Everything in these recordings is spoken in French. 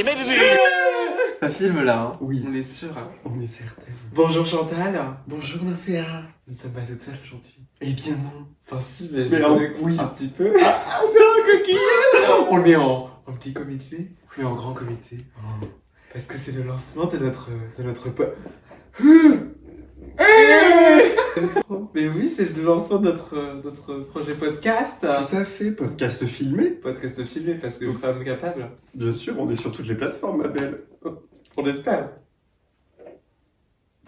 c'est mes bébés. Ça filme là, hein. Oui. On est sûr. Hein. On est certain. Bonjour Chantal. Bonjour Nymphéa. Nous ne sommes pas toutes seules aujourd'hui. Eh bien non. Enfin si, mais, oui. un petit peu. On est un coquillage. On est en petit comité, mais en grand comité. Parce que c'est le lancement de notre Mais oui, c'est le lancement de notre projet podcast. Tout à fait, podcast filmé. Podcast filmé parce que femmes capables. Bien sûr, on est sur toutes les plateformes, ma belle. On l'espère.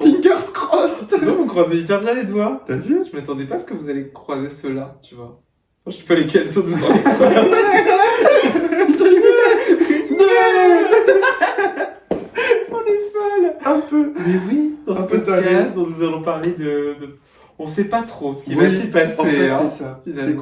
Fingers crossed. Non, vous croisez hyper bien les doigts. T'as vu? Je m'attendais pas à ce que vous allez croiser ceux-là, tu vois. Enfin, je sais pas lesquels sont tous en On est folle. Un peu. Mais oui, dans ce Un peu podcast taré. dont nous allons parler de... On sait pas trop ce qui va Oui, s'y passer. En fait, hein, c'est ça. finalement. C'est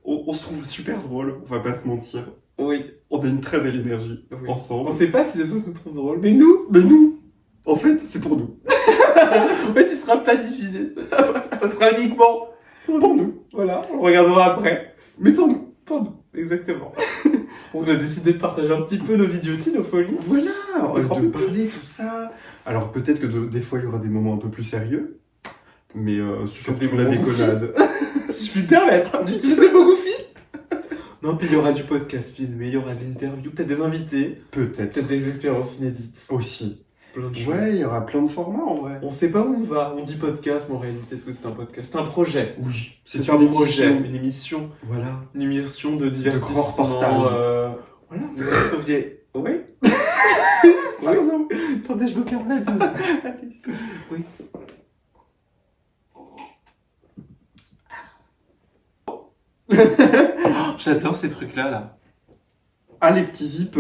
qu'on se trouve super drôle, on va pas se mentir. Oui, On a une très belle énergie oui. ensemble. On sait pas si les autres nous trouvent drôles, mais nous, Mais nous, en fait, c'est pour nous. en fait, il sera pas diffusé. Ça sera uniquement Pour nous. Voilà, on le regardera après. Mais pour nous. Pour nous, exactement. On a décidé de partager un petit peu nos idioties, nos folies. Voilà, D'accord. de parler tout ça. Alors peut-être que des fois il y aura des moments un peu plus sérieux, mais surtout Des la moments déconnade. Si je puis me permettre d'utiliser mon goofy. Non, puis il y aura du podcast filmé, il y aura de l'interview, peut-être des invités, Peut-être. peut-être des expériences inédites. Aussi. Plein de choses. Ouais, il y aura plein de formats en vrai. On sait pas où on va. On dit podcast, mais en réalité, est-ce que c'est un podcast? C'est un projet. Oui, C'est une un projet, émission. une émission. Voilà. Une émission de divertissement. grands reportages. Voilà, vous vous trouviez. Oui. Pardon. Attendez, je me permets de. Oui. J'adore ces trucs-là, là. Ah, les petits zips,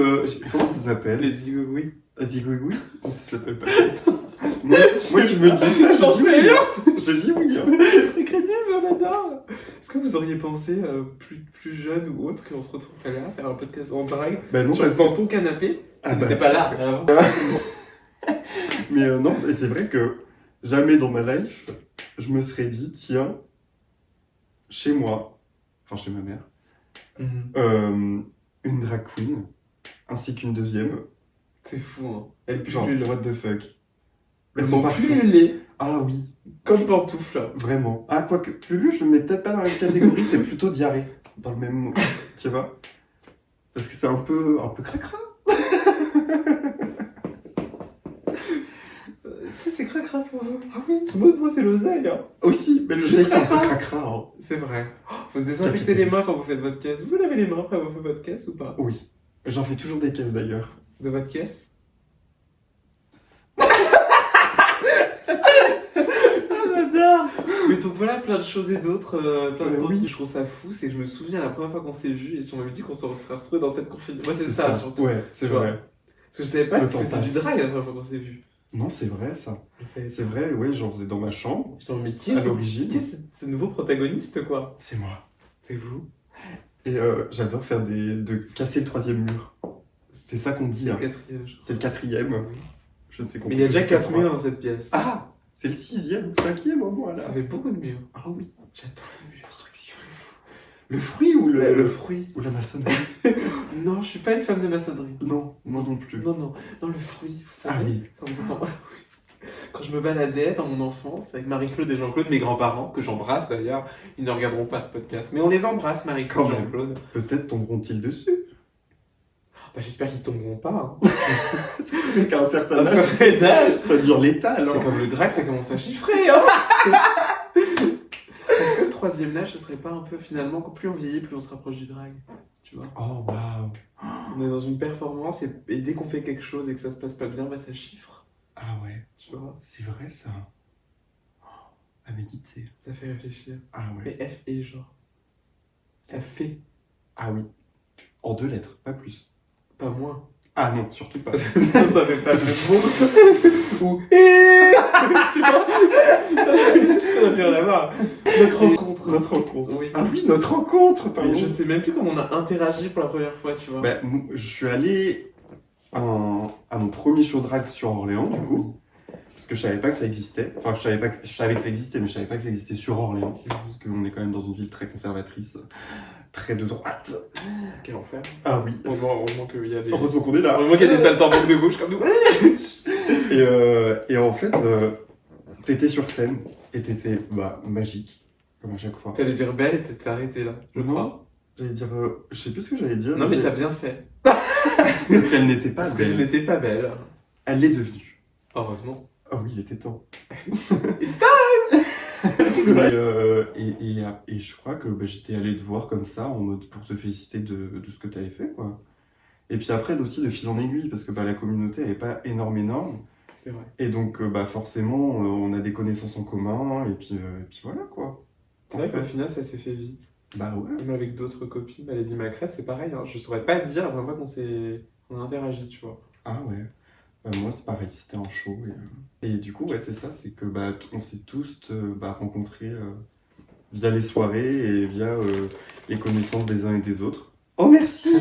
comment ça s'appelle? Les zigouigouis. Zigouigoui? Ça s'appelle pas comme ça. Moi, tu me dis ça, J'en j'ai dit sais oui. rien. Hein. J'ai dit oui. Hein. C'est crédible, on adore. Est-ce que vous auriez pensé, plus jeune ou autre, qu'on se retrouverait là à faire un podcast en drague Bah non, parce dans ton canapé? Ah T'étais bah. pas là avant. Mais non, et c'est vrai que jamais dans ma life, je me serais dit, tiens, chez moi, enfin chez ma mère, une drag queen, ainsi qu'une deuxième, C'est fou, hein. Elle genre, pullule. what the fuck. Elles sont sont partout. pullulées Ah oui, comme pantoufles. vraiment. Ah, quoique, Lulu, je le mets peut-être pas dans la même catégorie, c'est plutôt diarrhée, dans le même mot, tu vois. Parce que c'est un peu cracra. Ça, c'est cracra pour vous. Ah oui. Tout le monde, moi, c'est l'oseille. Hein. Aussi, mais le Je jeu, sais c'est un peu pas. cracra. Hein. C'est vrai. Faut se désinfecter les Capitaliste. mains quand vous faites votre caisse. Vous lavez les mains après vous faites votre caisse ou pas? Oui, j'en fais toujours des caisses d'ailleurs. De votre caisse? J'adore. Mais donc voilà, plein de choses et d'autres, plein de Oui. contenus. Je trouve ça fou, c'est que je me souviens la première fois qu'on s'est vu et si on m'avait dit qu'on se serait retrouvés dans cette confinement. Moi, c'est ça surtout. Ouais, c'est Tu vois. vrai. Parce que je savais pas Le que tu temps faisais du passe. drag la première fois qu'on s'est vu. Non, c'est vrai ça. Je savais C'est vrai, ouais, j'en faisais dans ma chambre. pas. Mais qui À est, l'origine. qui est ce nouveau protagoniste, quoi? C'est moi. C'est vous? Et j'adore faire de casser le troisième mur. C'est ça qu'on dit. C'est Hein. le quatrième, je crois. C'est le quatrième. Oui. Je ne sais Mais compter il y a déjà jusqu'à 4 trois. murs dans cette pièce. Ah, c'est le sixième ou cinquième au moins là. Ça fait beaucoup de murs. Ah oui. J'adore les murs. Construction. Le fruit ou Le fruit. ou la maçonnerie? Non, je suis pas une femme de maçonnerie. Non, moi non plus. Non, le fruit, vous savez. Ah oui. Quand vous êtes en... Quand je me baladais dans mon enfance avec Marie-Claude et Jean-Claude, mes grands-parents, que j'embrasse d'ailleurs, ils ne regarderont pas ce podcast, mais on les embrasse, Marie-Claude et Quand même. Jean-Claude. Peut-être tomberont-ils dessus. Bah, j'espère qu'ils tomberont pas. Hein. Avec un certain À un âge, certain âge. ça dure l'état C'est alors. comme le drag, ça commence à chiffrer. Hein. Est-ce que le troisième âge, ce serait pas un peu finalement, que plus on vieillit, plus on se rapproche du drag? Tu vois? Oh waouh. On est dans une performance et dès qu'on fait quelque chose et que ça se passe pas bien, bah ça chiffre. Ah ouais, Tu vois? c'est vrai ça. À méditer. Ça fait réfléchir. Ah ouais. Mais F et genre. Ça fait, Ah oui. En 2 lettres, pas plus. pas moins. Ah non, surtout pas. ça fait pas de mots. Ou tu vois, ça n'a plus rien à voir. Notre rencontre. Notre rencontre. Oui. Ah oui, notre rencontre, pardon. Mais je sais même plus comment on a interagi pour la première fois, tu vois. Je suis allé à mon premier show drag sur Orléans, du coup. Parce que je savais pas que ça existait. Enfin, je savais que ça existait, mais je savais pas que ça existait sur Orléans. Parce qu'on est quand même dans une ville très conservatrice. très de droite. Quel enfer. Ah oui. Heureusement qu'il y a des... Heureusement qu'on est là. Heureusement qu'il y a des saltimbanques de gauche comme nous. Et en fait, t'étais sur scène et t'étais magique, comme à chaque fois. T'allais dire belle et t'es arrêté là, je Non. crois. J'allais dire, je sais plus ce que j'allais dire. Non mais t'as bien fait. Parce qu'elle n'était pas Parce que je belle. n'étais pas belle. Elle l'est devenue. Heureusement. Ah oui, il était temps. It's time. Et je crois que j'étais allé te voir comme ça, en mode pour te féliciter de ce que tu avais fait, quoi. Et puis après, aussi de fil en aiguille, parce que la communauté, elle n'est pas énorme. C'est vrai. Et donc, forcément, on a des connaissances en commun, et puis voilà, quoi. C'est vrai qu'au final, ça s'est fait vite. Bah ouais. Même avec d'autres copines, Lady Macrève, c'est pareil. Hein. Je saurais pas dire la première fois qu'on a interagi, tu vois. Ah ouais. Moi, c'est pareil, c'était un show. Et du coup, ouais, c'est ça, c'est que on s'est tous rencontrés via les soirées et via les connaissances des uns et des autres. Oh, merci.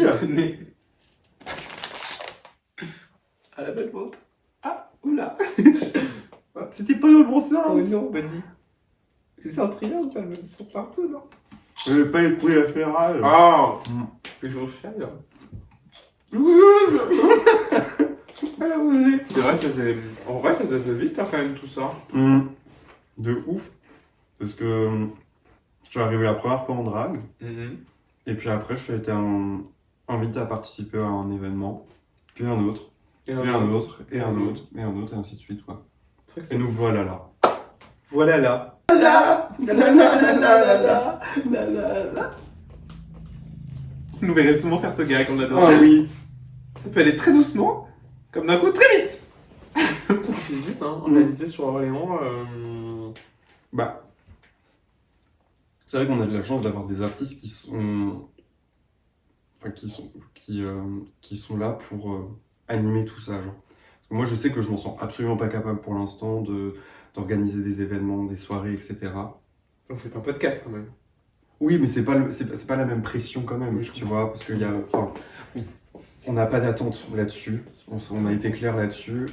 À la belle vôtre. Ah, oula. C'était pas dans le bon sens. Oh non, Bunny. C'est un triangle, ça, le même sens partout, non? Je n'avais pas écouté la ferrale. Ah. Mm. Mais je vous fais là. C'est C'est vrai, en vrai, ça s'est fait vite, hein, quand même, tout ça. De ouf. Parce que je suis arrivé la première fois en drague. Et puis après, je suis été invité à participer à un événement. Puis un autre. Puis un autre. Et un autre. Et un autre. Et ainsi de suite, quoi. Et nous voilà là. Voilà là. Vous nous verrez souvent faire ce gars qu'on adore. Ah oui. Ça peut aller très doucement, comme d'un coup très vite. Ça fait vite, hein. En réalité, sur Orléans. C'est vrai qu'on a de la chance d'avoir des artistes qui sont là pour animer tout ça, genre. Parce que moi, je sais que je m'en sens absolument pas capable pour l'instant d'organiser des événements, des soirées, etc. On fait un podcast quand même. Oui, mais c'est pas la même pression quand même, Oui, tu vois, parce qu'il y a, Oui. On n'a pas d'attente là-dessus. On a été clair là-dessus.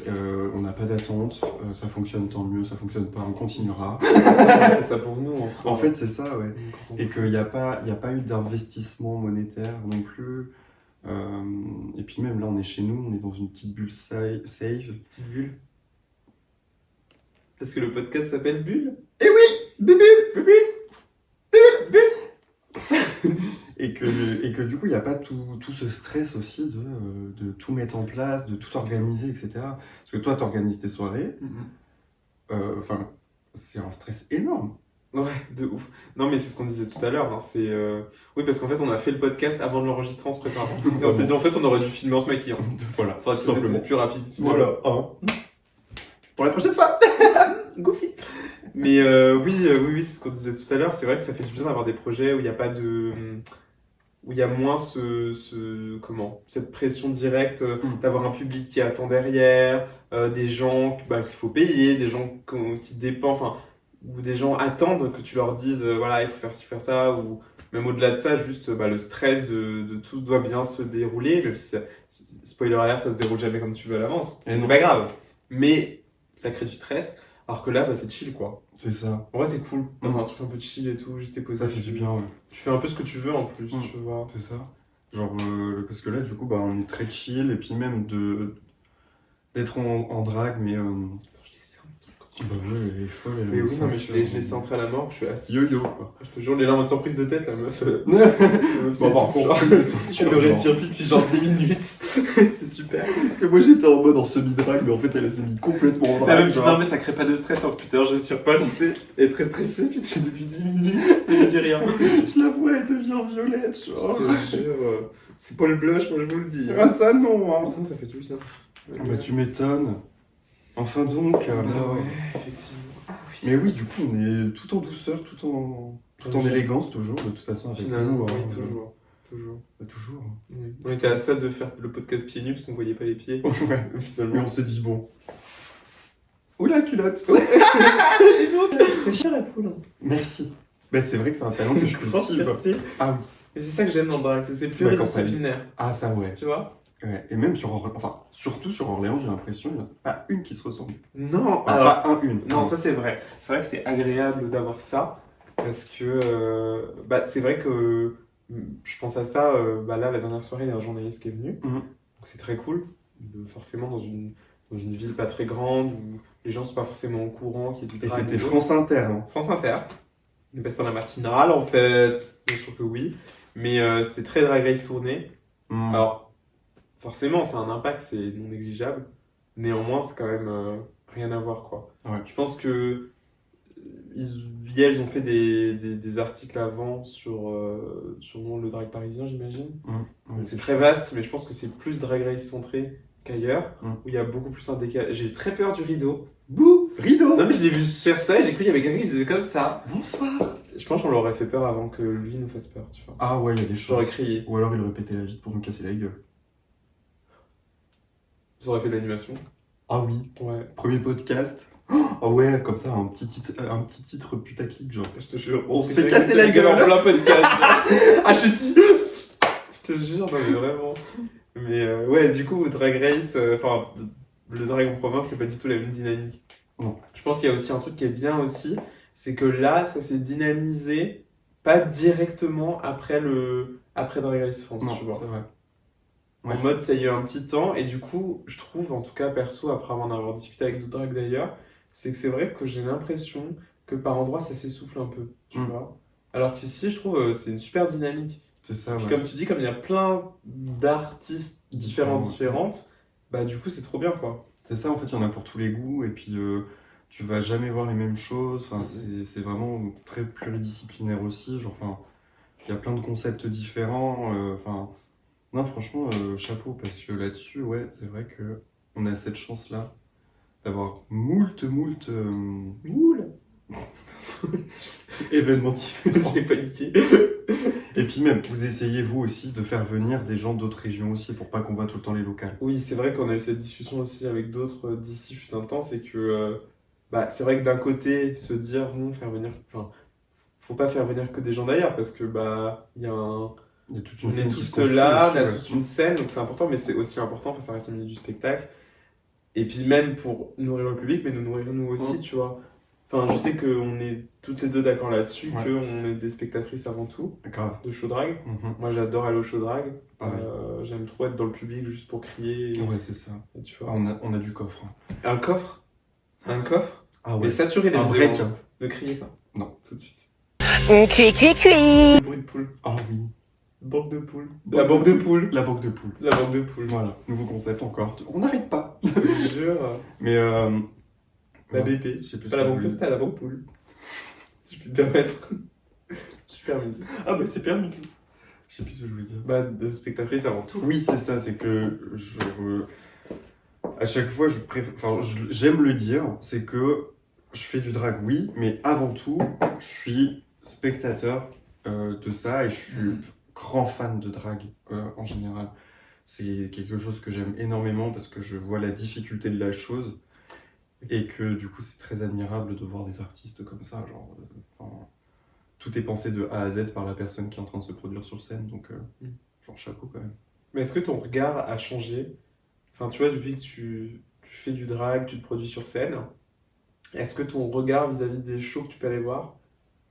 On n'a pas d'attente. Ça fonctionne, tant mieux. Ça fonctionne pas, on continuera. C'est ça pour nous. En fait, c'est ça, ouais. Et qu'il n'y a pas eu d'investissement monétaire non plus. Et puis même là, on est chez nous, on est dans une petite bulle safe. Petite bulle. Parce que le podcast s'appelle Bulle. Eh oui, bulle. Et que du coup, il n'y a pas tout ce stress aussi de tout mettre en place, de tout s'organiser, etc. Parce que toi, tu organises tes soirées. C'est un stress énorme. Ouais, de ouf. Non, mais c'est ce qu'on disait tout à l'heure. Hein, oui, parce qu'en fait, on a fait le podcast avant de l'enregistrer en se préparant. Et on s'est dit, en fait, on aurait dû filmer en se maquillant. Voilà, Ça aurait tout peut-être simplement. été plus rapide. Voilà, pour la prochaine fois. Goofy. Mais oui, c'est ce qu'on disait tout à l'heure. C'est vrai que ça fait du bien d'avoir des projets où il n'y a pas de... où il y a moins cette pression directe d'avoir un public qui attend derrière, des gens qu'il faut payer, des gens qui dépendent, enfin, ou des gens attendent que tu leur dises, voilà, il faut faire ci, faire ça, ou même au-delà de ça, juste le stress de tout doit bien se dérouler, même si, spoiler alert, ça se déroule jamais comme tu veux à l'avance. Et C'est non. pas grave. Mais ça crée du stress, alors que là, c'est chill, quoi. C'est ça. En vrai, c'est cool d'avoir un truc un peu chill et tout, juste t'es posé. Ça fait du bien, ouais. Tu fais un peu ce que tu veux en plus, tu vois. C'est ça. Genre, parce que là, du coup, on est très chill, et puis même d'être en drague, mais... Attends, je desserre mon truc quand tu Bah ouais, elle est folle, elle Mais est oui, non, mais je l'ai centré à la mort, je suis assis. Yo-yo, quoi. Je te jure, les larmes de surprise de tête, la meuf. Bon, par contre, tu ne respires plus depuis genre 10 minutes. C'est super. Parce que moi, j'étais en mode en semi-drague, mais en fait, elle s'est mise complètement en La drague. meuf dit non, mais ça crée pas de stress. Oh putain, je respire pas, tu sais. Elle est très stressée, puis depuis 10 minutes, elle me dit rien. Je la vois, elle devient violette, genre. Je te jure, c'est pas le blush, moi je vous le dis. Ah, ça, non, hein. Putain, ça fait tout ça. Bah, tu m'étonnes. Enfin donc... effectivement. Ah oui. Mais oui, du coup, on est tout en douceur, tout en élégance, toujours, de toute façon, avec Finalement, nous. oui, hein. toujours. Toujours. Oui. On était à ça de faire le podcast pieds nus parce qu'on voyait pas les pieds. Ouais, mais Finalement. on s'est dit, bon... Oula, culotte. Cher la poule. Merci. Bah, c'est vrai que c'est un talent que je cultive. Ah oui. Mais c'est ça que j'aime dans le drag, c'est C'est la pluridisciplinaire. Ah, ça, ouais. Tu vois? Ouais. Et même surtout sur Orléans, j'ai l'impression qu'il n'y en a pas une qui se ressemble. Non, Enfin, alors, pas une. non, ça c'est vrai. C'est vrai que c'est agréable d'avoir ça parce que c'est vrai que je pense à ça, là, la dernière soirée, il y a un journaliste qui est venu. Mhm. Donc c'est très cool. Forcément, dans une ville pas très grande, où les gens sont pas forcément au courant qu'il y a du Et drag. c'était France Inter. Hein. France Inter. On est passé dans la matinale, en fait. Bien sûr que oui. Mais c'était très Drag Race tourné. Alors, forcément, ça a un impact, c'est non négligeable. Néanmoins, c'est quand même rien à voir, quoi. Ouais. Je pense que ils ont fait des articles avant sur le drag parisien, j'imagine. Donc c'est très vaste, mais je pense que c'est plus Drag Race centré qu'ailleurs, où il y a beaucoup plus un décalage. J'ai eu très peur du rideau. Bouh, rideau. Non mais je l'ai vu faire ça et j'ai cru qu'il y avait quelqu'un qui faisait comme ça. Bonsoir. Je pense qu'on l'aurait fait peur avant que lui nous fasse peur, tu vois. Ah ouais, il y a des choses. J'aurais crié. Ou alors il aurait pété la vitre pour nous casser la gueule. Ça aurait fait de l'animation. Ah oui. Ouais. Premier podcast. Ah ouais, comme ça, un petit titre putaclic, genre. Je te jure. On se fait casser la gueule en plein podcast. Ah, je suis. Je te jure, non mais vraiment. Mais ouais, du coup, Drag Race, le drag en province, c'est pas du tout la même dynamique. Non. Je pense qu'il y a aussi un truc qui est bien aussi, c'est que là, ça s'est dynamisé, pas directement après Drag Race France, Non, tu vois. c'est vrai. En mode, ça y a eu un petit temps, et du coup, je trouve, en tout cas perso, après en avoir discuté avec d'autres drags d'ailleurs, c'est que c'est vrai que j'ai l'impression que par endroits, ça s'essouffle un peu, tu vois. Alors qu'ici, je trouve, c'est une super dynamique. C'est ça, Puis ouais. comme tu dis, comme il y a plein d'artistes différentes, bah du coup, c'est trop bien, quoi. C'est ça, en fait, il y en a pour tous les goûts, et puis tu vas jamais voir les mêmes choses, enfin, c'est vraiment très pluridisciplinaire aussi, genre, enfin, il y a plein de concepts différents, enfin... Non, franchement, chapeau, parce que là-dessus, ouais, c'est vrai que on a cette chance-là d'avoir moult événements différents. J'ai paniqué. Et puis même, vous essayez vous aussi de faire venir des gens d'autres régions aussi, pour pas qu'on voit tout le temps les locales. Oui, c'est vrai qu'on a eu cette discussion aussi avec d'autres d'ici fut un temps, c'est que c'est vrai que d'un côté, se dire, bon, faire venir... Enfin, faut pas faire venir que des gens d'ailleurs, parce que il y a un... Il y a toute une On est scène qui se tous construit là, aussi, on a ouais. tous une scène, donc c'est important, mais c'est aussi important, ça reste le milieu du spectacle. Et puis même pour nourrir le public, mais nous nourrir nous aussi, tu vois. Enfin, je sais qu'on est toutes les deux d'accord là-dessus, qu'on est des spectatrices avant tout, Grave. de show drag. Moi, j'adore aller au show drag. Pareil. J'aime trop être dans le public juste pour crier. Ouais, c'est ça. Tu vois. On a du coffre. Hein. Un coffre. Un coffre. Ah ouais. Mais saturez les un vidéos. break. Ne criez pas. Non. Tout de suite. Cui, cui, cui. Le bruit de poule. Ah oui. Banque de poule. La banque de poule. La banque de poule. La banque de poule. Voilà. Nouveau concept encore. On n'arrête pas. Je te jure. Mais La ouais, BP. je sais plus Pas ce la que banque je voulais postale, la banque poule. Si je puis te permettre. Super mise. Ah bah c'est permis. Je sais plus ce que je voulais dire. De spectatrice avant tout. Oui, c'est ça, c'est que à chaque fois, j'aime le dire, c'est que je fais du drag, oui, mais avant tout, je suis spectateur de ça et je suis grand fan de drag en général. C'est quelque chose que j'aime énormément parce que je vois la difficulté de la chose et que du coup, c'est très admirable de voir des artistes comme ça, genre... tout est pensé de A à Z par la personne qui est en train de se produire sur scène, donc genre chapeau quand même. Mais est-ce que ton regard a changé? Enfin, tu vois, depuis que tu fais du drag, tu te produis sur scène, est-ce que ton regard vis-à-vis des shows que tu peux aller voir,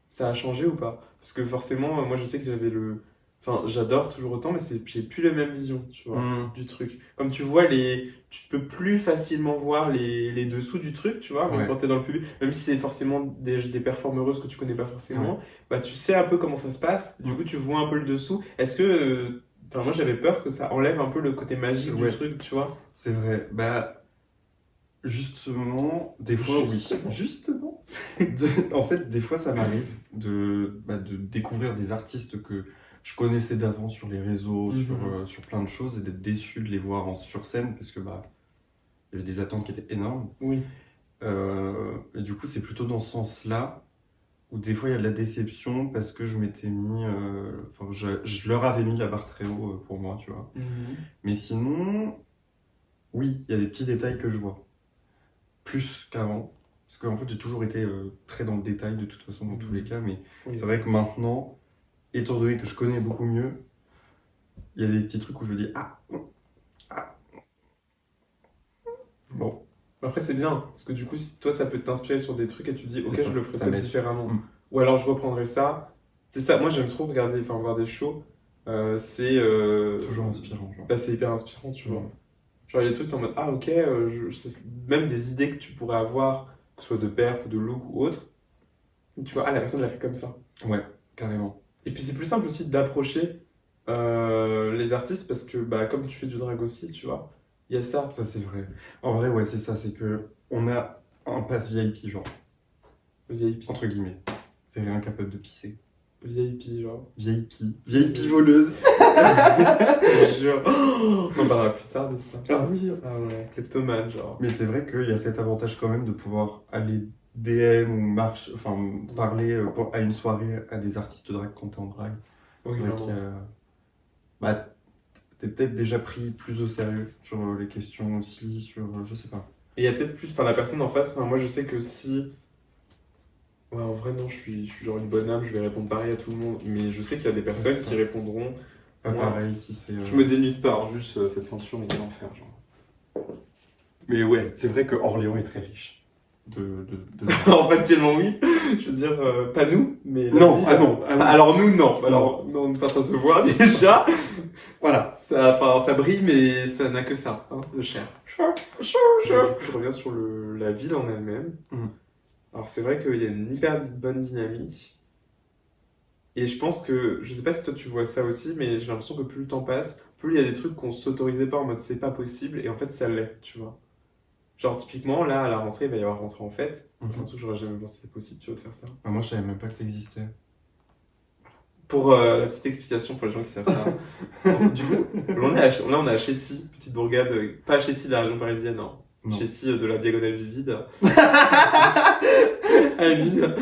ça a changé ou pas? Parce que forcément, moi je sais que j'avais le... Enfin, j'adore toujours autant, mais j'ai plus la même vision, tu vois, du truc. Comme tu vois, tu peux plus facilement voir les dessous du truc, tu vois, même quand t'es dans le public, même si c'est forcément des performeuses que tu connais pas forcément, bah tu sais un peu comment ça se passe, du coup tu vois un peu le dessous. Est-ce que... Enfin, moi j'avais peur que ça enlève un peu le côté magique du truc, tu vois. C'est vrai, bah... Justement, des fois oui. Justement. En fait, des fois ça m'arrive de découvrir des artistes que je connaissais d'avant sur les réseaux, sur plein de choses, et d'être déçu de les voir sur scène parce que il y avait des attentes qui étaient énormes. Oui. Et du coup, c'est plutôt dans ce sens-là où des fois il y a de la déception parce que je m'étais mis, je leur avais mis la barre très haut pour moi, tu vois. Mais sinon, oui, il y a des petits détails que je vois plus qu'avant. Parce qu'en fait, j'ai toujours été très dans le détail de toute façon dans tous les cas, mais c'est vrai que maintenant, étant donné que je connais beaucoup mieux, il y a des petits trucs où je me dis bon. Après, c'est bien, parce que du coup, toi, ça peut t'inspirer sur des trucs et tu dis, ok, je le ferai peut-être différemment. Mm. Ou alors, je reprendrai ça C'est ça, moi j'aime trop regarder, enfin voir des shows. C'est Toujours inspirant, genre. bah, c'est hyper inspirant, tu vois. Mm. Genre, il y a des trucs en mode, ah ok, même des idées que tu pourrais avoir, que ce soit de perf ou de look ou autre, tu vois, ah la personne l'a fait comme ça. Ouais, carrément. Et puis c'est plus simple aussi d'approcher les artistes parce que, bah, comme tu fais du drag aussi, tu vois, il y a ça. Ça, c'est vrai. En vrai, ouais, c'est ça, c'est que on a un pass VIP, genre, VIP. entre guillemets. Fait rien capable de pisser. VIP, genre. VIP. VIP voleuse. Je jure. On en parlera plus tard de ça. Ah oui. Ah ouais, kleptomane, genre. Mais c'est vrai qu'il y a cet avantage quand même de pouvoir aller DM ou enfin, parler à une soirée à des artistes drag quand t'es en drag. Oui, C'est vrai vraiment. qu'il y a... Bah, t'es peut-être déjà pris plus au sérieux sur les questions aussi, sur... je sais pas. Et il y a peut-être plus, enfin la personne en face, enfin moi je sais que si... Ouais, en vrai non, je suis genre une bonne âme, je vais répondre pareil à tout le monde, mais je sais qu'il y a des personnes c'est ça. qui répondront... Pas Ouais. pareil si c'est... Je me dénude pas, hein, juste cette ceinture, mais quel enfer, genre. Mais ouais, c'est vrai que Orléans est très riche. En fait, tellement oui, je veux dire, pas nous, mais... la Non, ville. ah non, ah Enfin, non. alors nous, non, alors, non, enfin, ça se voit déjà, Voilà. ça brille, mais ça n'a que ça, hein, de cher. Du coup, je reviens sur la ville en elle-même. Mm. Alors c'est vrai qu'il y a une hyper bonne dynamique. Et je pense que, je sais pas si toi tu vois ça aussi, mais j'ai l'impression que plus le temps passe, plus il y a des trucs qu'on s'autorisait pas en mode c'est pas possible, et en fait ça l'est, tu vois. Genre typiquement, là, à la rentrée, il va y avoir rentrée en fête. C'est un truc que j'aurais jamais pensé que c'était possible, tu vois, de faire ça. Ah, moi, je savais même pas que ça existait. Pour la petite explication pour les gens qui savent pas. Du coup, là on est à Chessy, petite bourgade, pas à Chessy de la région parisienne, non. Non. Chessy de la diagonale du vide. I mean,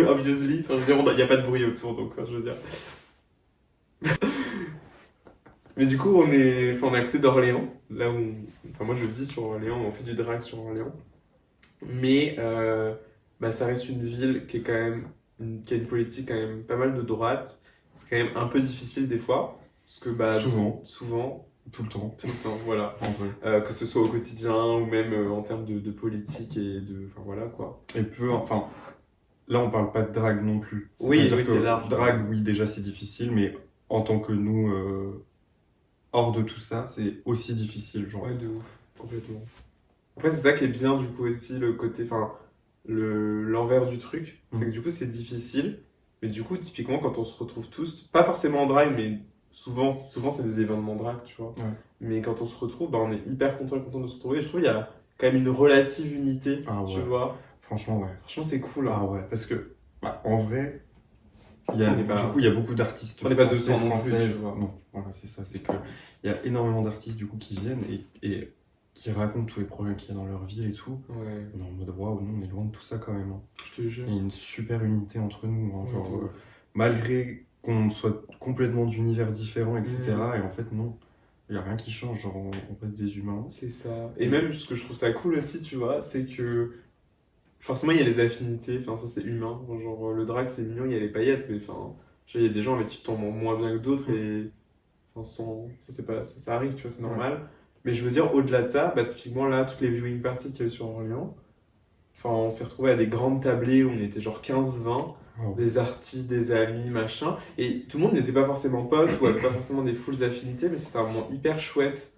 obviously. Enfin, je veux dire, il n'y a pas de bruit autour, donc je veux dire. Mais du coup, on est à côté d'Orléans, là où, enfin moi je vis sur Orléans, on fait du drag sur Orléans. Mais bah, ça reste une ville qui est quand même, qui a une politique quand même pas mal de droite. C'est quand même un peu difficile des fois, parce que bah souvent, Tout le temps. tout le temps, voilà. En vrai. Que ce soit au quotidien ou même en termes de politique et de, enfin voilà quoi. Et enfin, là, on parle pas de drague non plus. Oui, C'est-à-dire oui, que c'est large. drague, oui, déjà, c'est difficile, mais en tant que nous, hors de tout ça, c'est aussi difficile, genre. Ouais, de ouf, complètement. Après, c'est ça qui est bien, du coup, aussi, le côté, enfin, l'envers du truc, c'est que du coup, c'est difficile, mais du coup, typiquement, quand on se retrouve tous, pas forcément en drag, mais souvent c'est des événements drag, tu vois. Ouais. Mais quand on se retrouve, bah, on est hyper content de se retrouver. Et je trouve qu'il y a quand même une relative unité, Ah tu ouais. vois. Franchement, ouais. Franchement, c'est cool. Hein. Ah ouais, parce que, bah, en vrai, On est pas- du coup, il y a beaucoup d'artistes on n'est pas français, 200 non plus, françaises. tu vois. Non, voilà, c'est ça, c'est que il y a énormément d'artistes, du coup, qui viennent et qui racontent tous les problèmes qu'il y a dans leur ville et tout. Ouais, On est en mode, waouh, nous, on est loin de tout ça quand même. Hein. je te jure. Il y a une super unité entre nous, hein, Ouais, genre, de ouf. malgré qu'on soit complètement d'univers différents, etc. Mm. Et en fait, non, il n'y a rien qui change, genre, on reste des humains. C'est ça. Et même, ce que je trouve ça cool aussi, tu vois, c'est que forcément, il y a les affinités, enfin, ça c'est humain. Genre, le drag c'est mignon, il y a les paillettes, mais enfin, je sais, il y a des gens avec qui tu t'entends moins bien que d'autres et. Enfin, ça, c'est pas, ça arrive, tu vois, c'est normal. Mais je veux dire, au-delà de ça, bah, typiquement là, toutes les viewing parties qu'il y a eu sur Orléans, enfin, on s'est retrouvés à des grandes tablées où on était genre 15-20, Wow. des artistes, des amis, machin, et tout le monde n'était pas forcément pote ou avait pas forcément des full affinités, mais c'était un moment hyper chouette.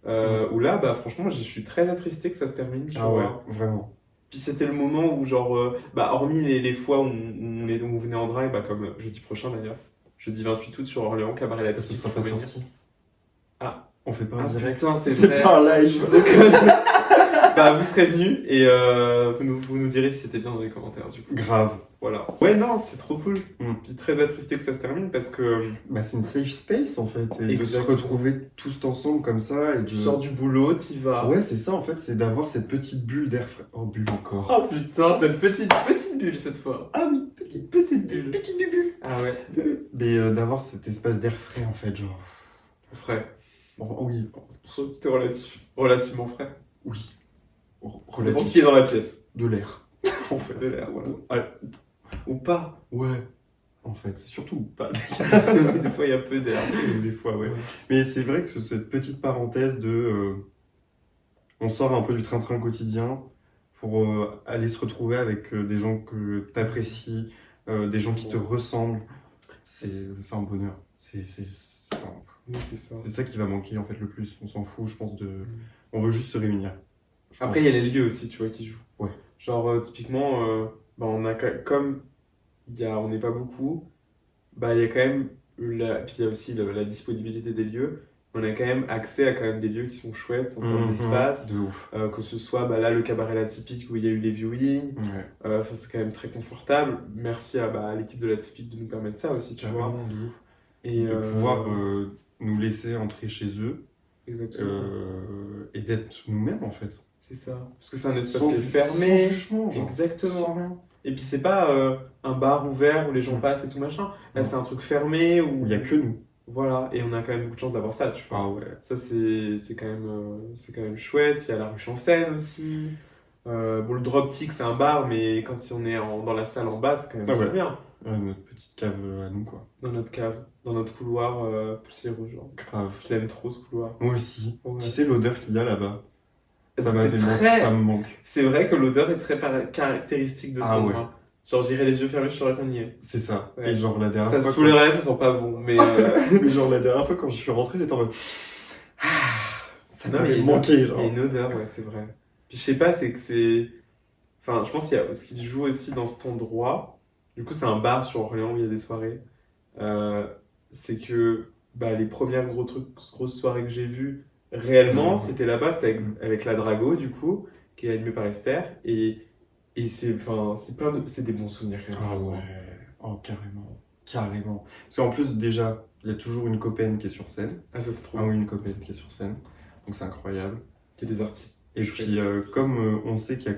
Où là, bah, franchement, je suis très attristé que ça se termine, tu Ah vois. ouais, vraiment. Puis c'était le moment où, genre, bah, hormis les fois où on venait en drag, bah, comme jeudi prochain d'ailleurs, jeudi 28 août sur Orléans, Cabaret Ça Latif. sera pas sorti. Ah. On fait pas un Ah direct. putain, c'est C'est vrai. pas un live. Je déconne. Bah, vous serez venus et vous nous direz si c'était bien dans les commentaires, du coup. Grave. Voilà. Ouais, non, c'est trop cool. Mm. Puis très attristé que ça se termine parce que Bah, c'est une safe space en fait. Et de se Exactement. retrouver tous ensemble comme ça. Et tu de... sors du boulot, t'y vas. Ouais, c'est ça en fait, c'est d'avoir cette petite bulle d'air frais. Oh, bulle encore. Oh putain, c'est une petite bulle cette fois. Ah oui, Petite bulle. petite bulle. Ah ouais. Mais d'avoir cet espace d'air frais en fait, genre. Frais. Bon, oui, C'était relativement frais. oui. Ça dépend qui est dans la pièce. De l'air. En fait. De l'air, voilà. Ah, Ou pas. ouais. En fait, c'est surtout pas. Des fois, il y a peu d'air. Des fois, ouais. Mais c'est vrai que cette petite parenthèse de. On sort un peu du train-train quotidien pour aller se retrouver avec des gens que t'apprécies, des gens qui te ressemblent, c'est un bonheur. Oui, c'est ça. C'est ça qui va manquer en fait le plus. On s'en fout, je pense, de. On veut juste se réunir. Après, il y a les lieux aussi, tu vois, qui jouent. Ouais. Genre, typiquement, bah, on a, comme on n'est pas beaucoup, bah, il y a quand même, puis il y a aussi la disponibilité des lieux. On a quand même accès à quand même des lieux qui sont chouettes en termes d'espace. De ouf. Que ce soit bah, là le cabaret La Typique où il y a eu les viewings. Ouais. C'est quand même très confortable. Merci à l'équipe de La Typique de nous permettre ça aussi, tu vois. Carrément, de ouf. Et de pouvoir nous laisser entrer chez eux exactement. et d'être nous-mêmes en fait. C'est ça. Parce que c'est un espace Sans, qui est fermé. sans jugement, genre. Exactement. Sans rien. Et puis c'est pas un bar ouvert où les gens Mm. passent et tout machin. Là, Non. c'est un truc fermé où Il n'y a que nous. voilà, et on a quand même beaucoup de chance d'avoir ça, tu vois. Ah ouais. Ça, c'est quand même chouette. Il y a la rue Chancel aussi. Bon, le Dropkick, c'est un bar, mais quand on est dans la salle en bas, c'est quand même Ah très ouais. bien. Notre petite cave à nous quoi. Dans notre cave, dans notre couloir poussiéreux, genre. Grave. Je l'aime trop, ce couloir. Moi aussi. Ouais. Tu sais l'odeur qu'il y a là-bas. Ça m'a C'est fait très- ça me manque. C'est vrai que l'odeur est très caractéristique de ce Ah ouais. endroit. Genre, j'irais les yeux fermés, je saurais qu'on y est. C'est ça. Ouais. Et genre la dernière Ça, fois. sous les oreilles, ça sent pas bon, mais... Mais genre la dernière fois quand je suis rentré, j'étais en mode. Ça Non, mais m'avait il y a manqué il y genre. a une odeur, ouais, c'est vrai. Puis je sais pas, c'est que c'est... Enfin, je pense qu'il y a ce qui joue aussi dans cet endroit. Du coup, c'est un bar sur Orléans où il y a des soirées. C'est que bah, les premières grosses soirées que j'ai vues, réellement, c'était là-bas. C'était avec la Drago, du coup, qui est animée par Esther. Et c'est des bons souvenirs. Ah ouais. Oh carrément. Carrément. Parce qu'en plus déjà, il y a toujours une copaine qui est sur scène. Ah, ça, c'est trop Ah bon. oui, une copaine qui est sur scène. Donc c'est incroyable. Il y a des artistes. Et chouettes. puis comme on sait qu'il y a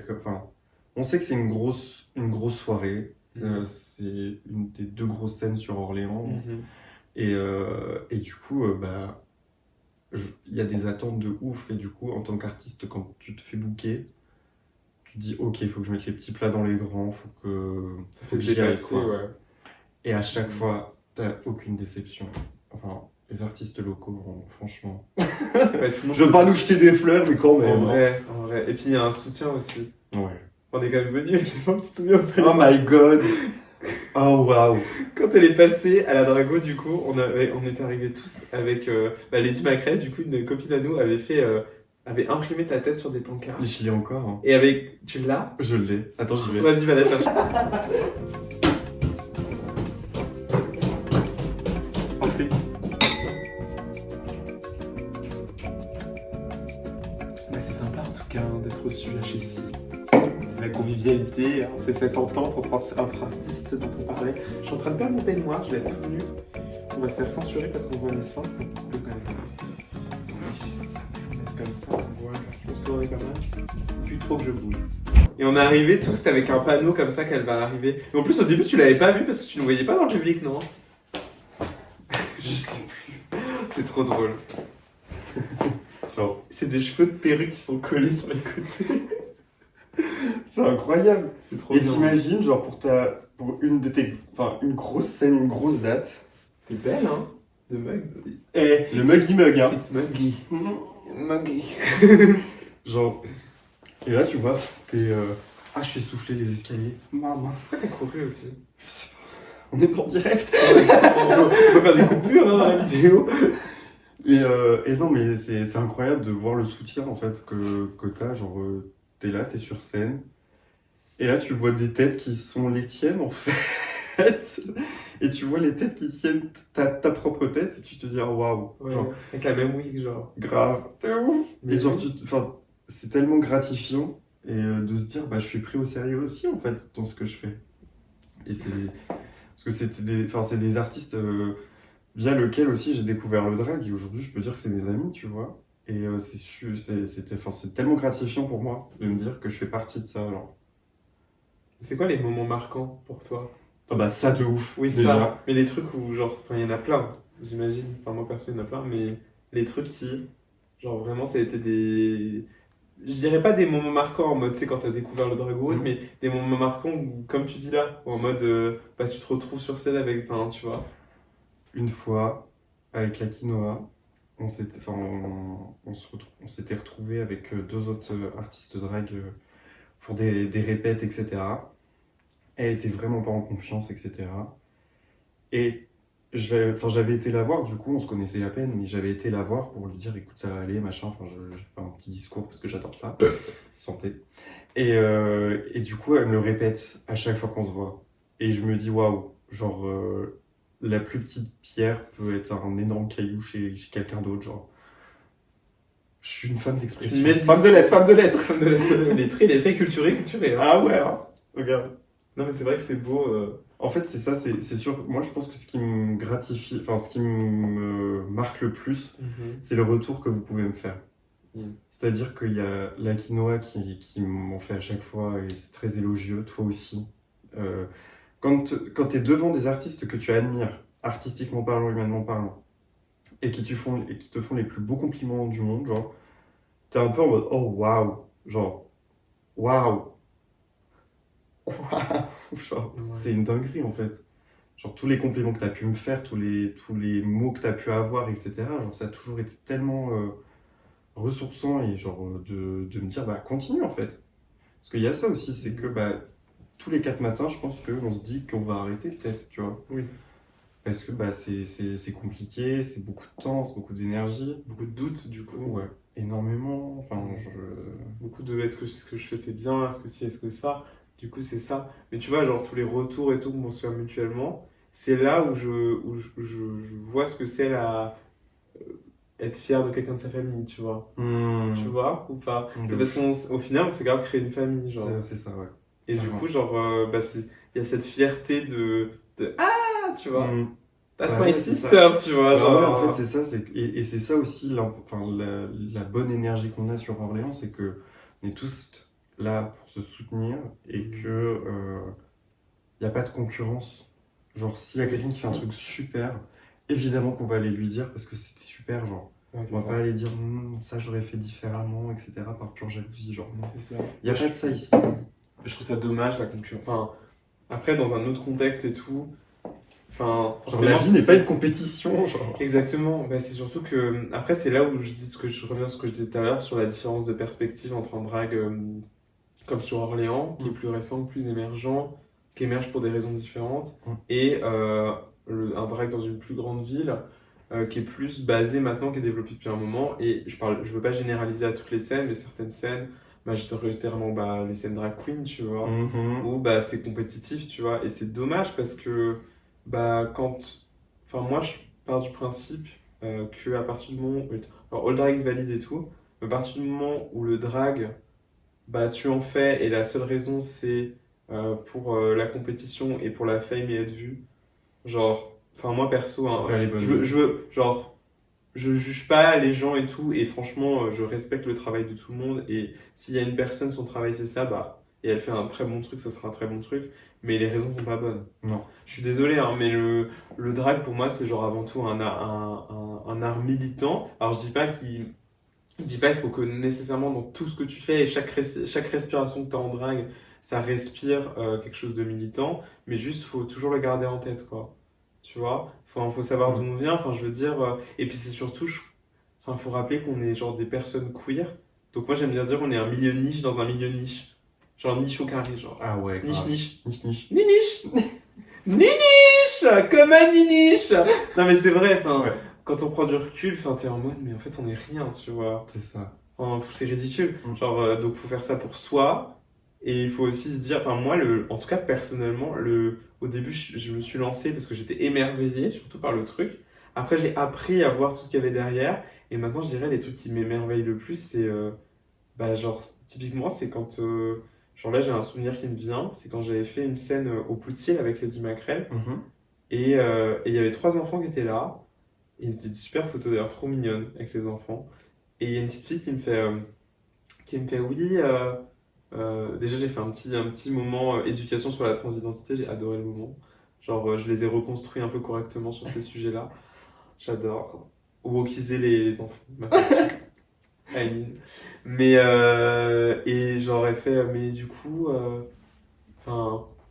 on sait que c'est une grosse soirée. C'est une des 2 grosses scènes sur Orléans. Mhm. Et du coup, bah, il y a des attentes de ouf. Et du coup, en tant qu'artiste, quand tu te fais booker, tu te dis ok, il faut que je mette les petits plats dans les grands, faut que Ça faut fait que se j'y aille, dépasser, quoi. ouais. Et à chaque fois, t'as aucune déception. Enfin, les artistes locaux, franchement. Ouais, tout le monde Je veux pas nous jeter des fleurs, mais quand même. en vrai. Et puis il y a un soutien aussi. Ouais. On est quand même venus, des fois, tu te souviens pas. Oh my god. Oh waouh. Quand elle est passée à la Drago, du coup, on était arrivés tous avec Lady Macrae, du coup, une copine à nous avait imprimé ta tête sur des pancartes. Mais je l'ai encore. Hein. Et avec, tu l'as? Je l'ai. Attends, j'y vais. Vas-y, va la chercher. Santé. Bah, c'est sympa en tout cas d'être reçu à Chessy. C'est la convivialité, hein, c'est cette entente entre artistes dont on parlait. Je suis en train de perdre mon peignoir, je l'ai tenu. On va se faire censurer parce qu'on voit les seins, c'est un petit peu quand même. Oui. Je vais mettre comme ça, on voit. Je pense qu'on est pas mal. Plus trop que je bouge. Et on est arrivé tous avec un panneau comme ça qu'elle va arriver. Mais en plus, au début, tu l'avais pas vu parce que tu ne voyais pas dans le public, non? Je sais plus. C'est trop drôle. Genre, C'est des cheveux de perruque qui sont collés sur les côtés. c'est incroyable. C'est trop Et bien. t'imagines, genre, pour une de tes. Enfin, une grosse scène, une grosse date. T'es belle, hein? De mug. Eh, le muggy mug, hein. It's muggy. Muggy. Genre. Et là, tu vois, t'es. Ah, je suis essoufflé les escaliers. Maman. Pourquoi t'as couru aussi? On est pas en direct. On peut faire des coupures hein, dans la vidéo. Et non, mais c'est incroyable de voir le soutien en fait que t'as. Genre, t'es là, t'es sur scène. Et là, tu vois des têtes qui sont les tiennes en fait. Et tu vois les têtes qui tiennent ta propre tête et tu te dis, ah, waouh. Ouais, Genre, avec la même wig, genre. grave. T'es ouf. Mais Et genre, oui. enfin, c'est tellement gratifiant. Et de se dire, bah, je suis pris au sérieux aussi en fait dans ce que je fais. Et c'est. Parce que c'est des artistes. Via lequel aussi j'ai découvert le drag et aujourd'hui je peux dire que c'est mes amis, tu vois. Et c'est tellement gratifiant pour moi de me dire que je fais partie de ça alors. C'est quoi les moments marquants pour toi? Ah bah ça de ouf. Oui, déjà. ça. Mais les trucs où, genre, enfin, il y en a plein, j'imagine. Enfin, moi, perso, il y en a plein, mais les trucs qui, genre, vraiment, ça a été des. Je dirais pas des moments marquants en mode, tu sais, quand t'as découvert le drag ou autre, mais des moments marquants où, comme tu dis là, où en mode, bah, tu te retrouves sur scène avec, enfin, tu vois. Une fois avec la quinoa, on s'était retrouvés avec 2 autres artistes drag pour des répètes, etc. Elle était vraiment pas en confiance, etc. Et j'avais été la voir, du coup, on se connaissait à peine, mais j'avais été la voir pour lui dire, écoute, ça va aller, machin. Enfin, j'ai fait un petit discours parce que j'adore ça. Santé. Et du coup, elle me le répète à chaque fois qu'on se voit. Et je me dis, waouh, genre, la plus petite pierre peut être un énorme caillou chez quelqu'un d'autre, genre. Je suis une femme d'expression. Femme de lettres, femme de lettres. il est très culturé, culturé. Hein. Ah ouais, hein. Regarde. Non, mais c'est vrai que c'est beau. En fait, c'est ça, c'est sûr. Moi, je pense que ce qui me gratifie, enfin, ce qui me marque le plus, c'est le retour que vous pouvez me faire. C'est-à-dire qu'il y a la quinoa qui m'en fait à chaque fois, et c'est très élogieux, toi aussi. Quand tu es devant des artistes que tu admires, artistiquement parlant, humainement parlant, et qui te font les plus beaux compliments du monde, genre, t'es un peu en mode, oh waouh, genre, waouh, genre, c'est une dinguerie en fait. Genre, tous les compliments que tu as pu me faire, tous les mots que tu as pu avoir, etc., genre, ça a toujours été tellement ressourçant et genre, de me dire, bah, continue en fait. Parce qu'il y a ça aussi, c'est que bah, tous les 4 matins, je pense qu'on se dit qu'on va arrêter peut-être, tu vois. Oui. Parce que bah, c'est compliqué, c'est beaucoup de temps, c'est beaucoup d'énergie. Beaucoup de doutes, du coup. Ouais, énormément. Enfin, Beaucoup de est-ce que ce que je fais c'est bien, est-ce que si, est-ce que ça. Du coup, c'est ça. Mais tu vois, genre, tous les retours et tout qu'on se fait mutuellement, c'est là où je vois ce que c'est être fier de quelqu'un de sa famille, tu vois. Tu vois, ou pas. C'est parce qu'au final, on s'est grave créé une famille, genre. C'est ça, ouais. Et du coup, genre, bah, il y a cette fierté de ah, tu vois. That's my sister, tu vois. Genre, ouais, en fait, c'est ça. Et c'est ça aussi, la bonne énergie qu'on a sur Orléans, c'est que on est tous là pour se soutenir et que il n'y a pas de concurrence. Genre, s'il y a quelqu'un qui fait un truc super, évidemment qu'on va aller lui dire parce que c'était super, genre. Ouais, on va pas aller dire ça j'aurais fait différemment, etc. par pure jalousie, genre. Il n'y a pas de ça ici. Je trouve ça dommage la concurrence. Enfin, après, dans un autre contexte et tout. Enfin, genre la vie n'est pas une compétition, genre. Exactement. Bah, c'est surtout que. Après, c'est là où je reviens à ce que je disais tout à l'heure sur la différence de perspective entre un drag comme sur Orléans, qui est plus récent, plus émergent, qui émerge pour des raisons différentes, et un drag dans une plus grande ville. Qui est plus basé maintenant, qui est développé depuis un moment. Et je veux pas généraliser à toutes les scènes, mais certaines scènes, majoritairement les scènes drag queen, tu vois, où c'est compétitif, tu vois. Et c'est dommage parce que moi je pars du principe que à partir du moment alors All Drag is valide et tout, mais à partir du moment où le drag, tu en fais et la seule raison c'est pour la compétition et pour la fame et être vu, genre. Enfin, moi perso, hein, je juge pas les gens et tout, et franchement, je respecte le travail de tout le monde. Et s'il y a une personne, son travail c'est ça, et elle fait un très bon truc, ça sera un très bon truc. Mais les raisons sont pas bonnes. Non. Je suis désolé, hein, mais le drag pour moi, c'est genre avant tout un art militant. Alors je dis pas il faut que nécessairement dans tout ce que tu fais et chaque respiration que tu as en drag, ça respire quelque chose de militant, mais juste faut toujours le garder en tête, quoi. Tu vois, faut savoir d'où on vient, enfin je veux dire, et puis c'est surtout, faut rappeler qu'on est genre des personnes queer, donc moi j'aime bien dire on est un milieu niche dans un milieu niche, genre niche au carré, genre. Ah ouais, grave. Niche. Niche. Comme un niche. Non mais c'est vrai, quand on prend du recul, t'es en mode, mais en fait on est rien, tu vois. C'est ça. C'est ridicule, genre, donc faut faire ça pour soi. Et il faut aussi se dire, moi, en tout cas personnellement, au début, je me suis lancé parce que j'étais émerveillé, surtout par le truc. Après, j'ai appris à voir tout ce qu'il y avait derrière. Et maintenant, je dirais, les trucs qui m'émerveillent le plus, c'est, genre, typiquement, c'est quand, genre là, j'ai un souvenir qui me vient, c'est quand j'avais fait une scène au Poutier avec Lady Macrel. Et il y avait 3 enfants qui étaient là. Et une petite super photo d'ailleurs trop mignonne avec les enfants. Et il y a une petite fille qui me fait oui. Déjà, j'ai fait un petit moment éducation sur la transidentité, j'ai adoré le moment. Genre, je les ai reconstruits un peu correctement sur ces sujets-là. J'adore. Wokiser les enfants. I mean. Mais, et genre, elle fait, mais du coup,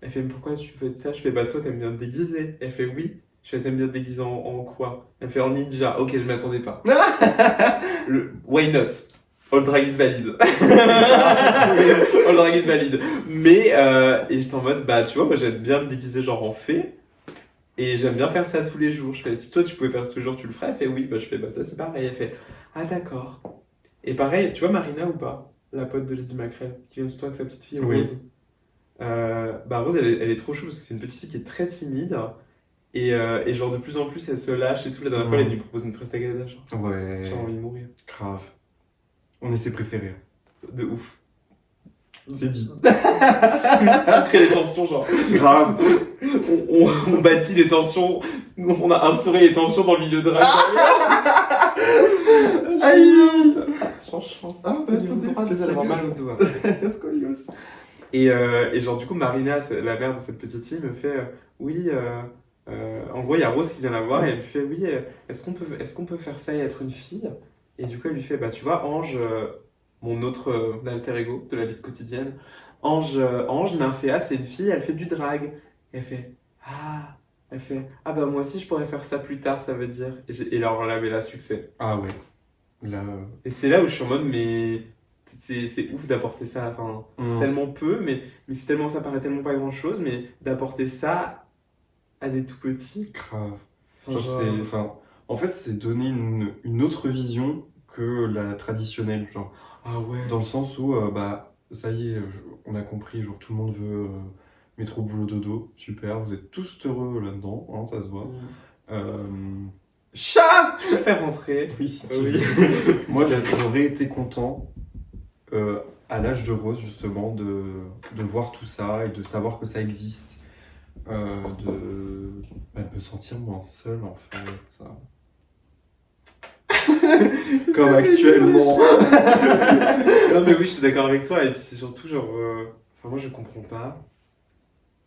elle fait, mais pourquoi tu fais de ça? Je fais, toi, t'aimes bien te déguiser. Elle fait, oui. Je fais, t'aimes bien te déguiser en quoi? Elle fait, en ninja. Ok, je m'attendais pas. Why not? All Drag is valide. All Drag is valide. Mais, et j'étais en mode, tu vois, moi j'aime bien me déguiser genre en fée. Et j'aime bien faire ça tous les jours. Je fais, si toi tu pouvais faire ça tous les jours, tu le ferais? Elle fait oui, bah je fais, bah ça c'est pareil. Elle fait, ah d'accord. Et pareil, tu vois Marina ou pas? La pote de Lady Macrel, qui vient tout le temps avec sa petite fille Oui. Rose. Bah Rose, elle est trop chou parce que c'est une petite fille qui est très timide. Et genre de plus en plus, elle se lâche et tout. La dernière fois, elle lui propose une prestagada. Genre, Ouais. j'ai envie de mourir. Grave. On est ses préférés. De ouf. C'est dit. On crée les tensions, genre. Grave. On bâtit les tensions. On a instauré les tensions dans le milieu de rap. Aïe. Franchement. Ah, bah, attendez, Vous allez avoir mal au doigt. Scoliose. Et genre, du coup, Marina, la mère de cette petite fille, me fait oui. En gros, il y a Rose qui vient la voir et elle lui fait oui, est-ce qu'on peut faire ça et être une fille? Et du coup, elle lui fait bah, tu vois, Ange, mon autre alter ego de la vie quotidienne, Ange, Nymphéa, c'est une fille, elle fait du drag. Et elle fait ah bah moi aussi je pourrais faire ça plus tard, ça veut dire. Et alors là, mais là, succès. Ah ouais. Là. Et c'est là où je suis en mode, mais c'est ouf d'apporter ça. Enfin, c'est tellement peu, mais c'est tellement, ça paraît tellement pas grand chose, mais d'apporter ça à des tout petits. Grave. Enfin, En fait, c'est donner une autre vision que la traditionnelle. Genre, ah ouais. dans le sens où, bah, ça y est, on a compris, genre, tout le monde veut métro boulot dodo. Super, vous êtes tous heureux là-dedans, hein, ça se voit. Chat! Je peux faire rentrer. Oui, si tu Oui. veux. Moi, j'aurais été content, à l'âge de Rose, justement, de voir tout ça et de savoir que ça existe. De me sentir moins seul, en fait. Comme actuellement. Non, mais oui, je suis d'accord avec toi. Et puis c'est surtout, genre. Enfin, moi, je comprends pas.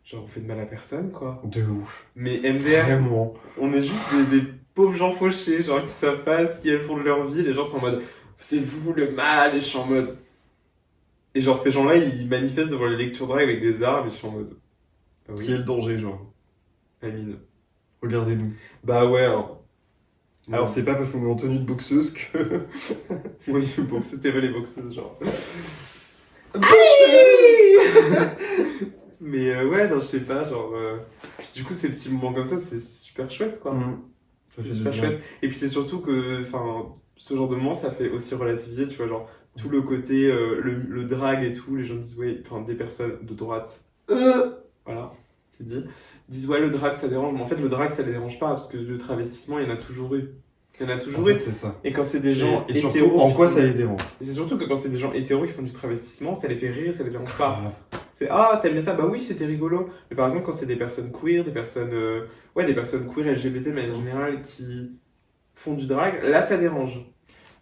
Genre, on fait de mal à personne, quoi. De ouf. Mais MDR, Vraiment. on est juste des pauvres gens fauchés, genre, qui savent pas ce qu'ils font de leur vie. Les gens sont en mode, c'est vous le mal. Et je suis en mode. Et genre, ces gens-là, ils manifestent devant les lectures drag avec des armes. Et je suis en mode. Ah oui. Qui est le danger, genre? Amine. Regardez-nous. Bah ouais. Hein. Alors, c'est pas parce qu'on est en tenue de boxeuse que. Oui, boxeuse, t'es les boxeuses, genre. Mais ouais, non, je sais pas, genre. Du coup, ces petits moments comme ça, c'est super chouette, quoi. Ça fait C'est du super bien. chouette. Et puis c'est surtout que, enfin, ce genre de moment, ça fait aussi relativiser, tu vois, genre, tout le côté, le drag et tout, les gens disent, ouais, enfin, des personnes de droite, voilà, c'est dit, disent, ouais, le drag, ça dérange. Mais en fait, le drag, ça les dérange pas, parce que le travestissement, il y en a toujours eu. Il y en a toujours eu. C'est ça. Et quand c'est des gens Et surtout, hétéros. en quoi ça les dérange? Et c'est surtout que quand c'est des gens hétéros qui font du travestissement, ça les fait rire et ça les dérange pas. Grave. C'est ah, t'aimes bien ça? Bah oui, c'était rigolo. Mais par exemple, quand c'est des personnes queer, des personnes queer LGBT, mais en général qui font du drag, là ça dérange.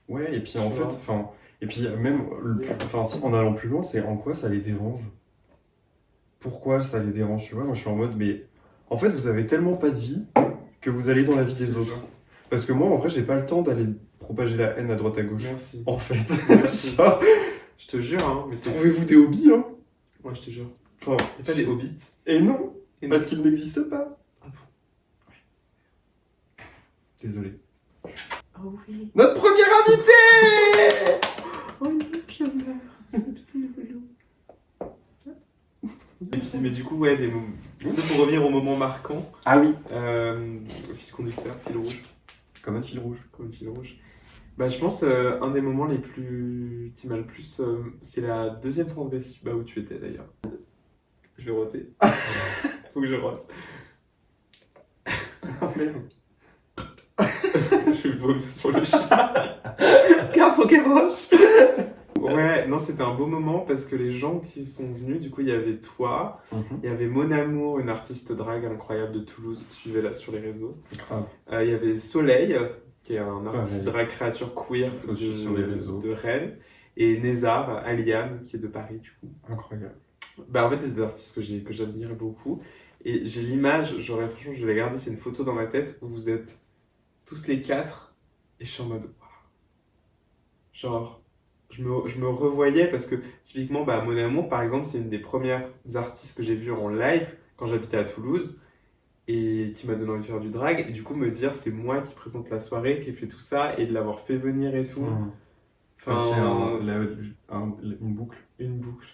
Ouais, et puis Tu en vois. fait, enfin, et puis même, si en allant plus loin, c'est en quoi ça les dérange? Pourquoi ça les dérange, tu vois? Moi, je suis en mode, mais en fait, vous avez tellement pas de vie que vous allez dans la vie des autres. Parce que moi, en vrai, j'ai pas le temps d'aller propager la haine à droite à gauche. Merci. En fait, Merci. ça, Je te jure, hein, mais c'est. trouvez-vous des hobbies, hein? Ouais, je te jure. Enfin, Et pas des hobbits. et non, Et non. parce qu'ils n'existent pas. Ah bon. Désolé. Oh oui. Notre premier invité! Oh non, je meurs. Petit velours. Mais du coup, ouais, c'est pour revenir au moment marquant. Ah oui. Fil conducteur, fil rouge. Comme un fil rouge. Comme un fil rouge. Bah, je pense un des moments les plus qui m'a le plus, c'est la deuxième transgression. Bah, où tu étais d'ailleurs. Je vais roter. Faut que je rote. Ah merde. Je vais vomir sur le chat. Garde ton caroche. Ouais, non, c'était un beau moment parce que les gens qui sont venus, du coup, il y avait toi, il y avait Mon Amour, une artiste drague incroyable de Toulouse, suivez-la sur les réseaux. Grave. Il y avait Soleil, qui est un artiste Pareil. drag créature queer Faut suivre sur les réseaux. de Rennes, et Nézar, Aliam, qui est de Paris, du coup. Incroyable. Bah, en fait, c'est des artistes que j'admire beaucoup. Et j'ai l'image, franchement, je vais la garder, c'est une photo dans ma tête où vous êtes tous les quatre, et je suis en mode, waouh. Genre, je me revoyais parce que, typiquement, bah, Mon Amour, par exemple, c'est une des premières artistes que j'ai vues en live quand j'habitais à Toulouse, et qui m'a donné envie de faire du drag, et du coup, me dire, c'est moi qui présente la soirée, qui ai fait tout ça, et de l'avoir fait venir et tout. Enfin, c'est une boucle. Une boucle.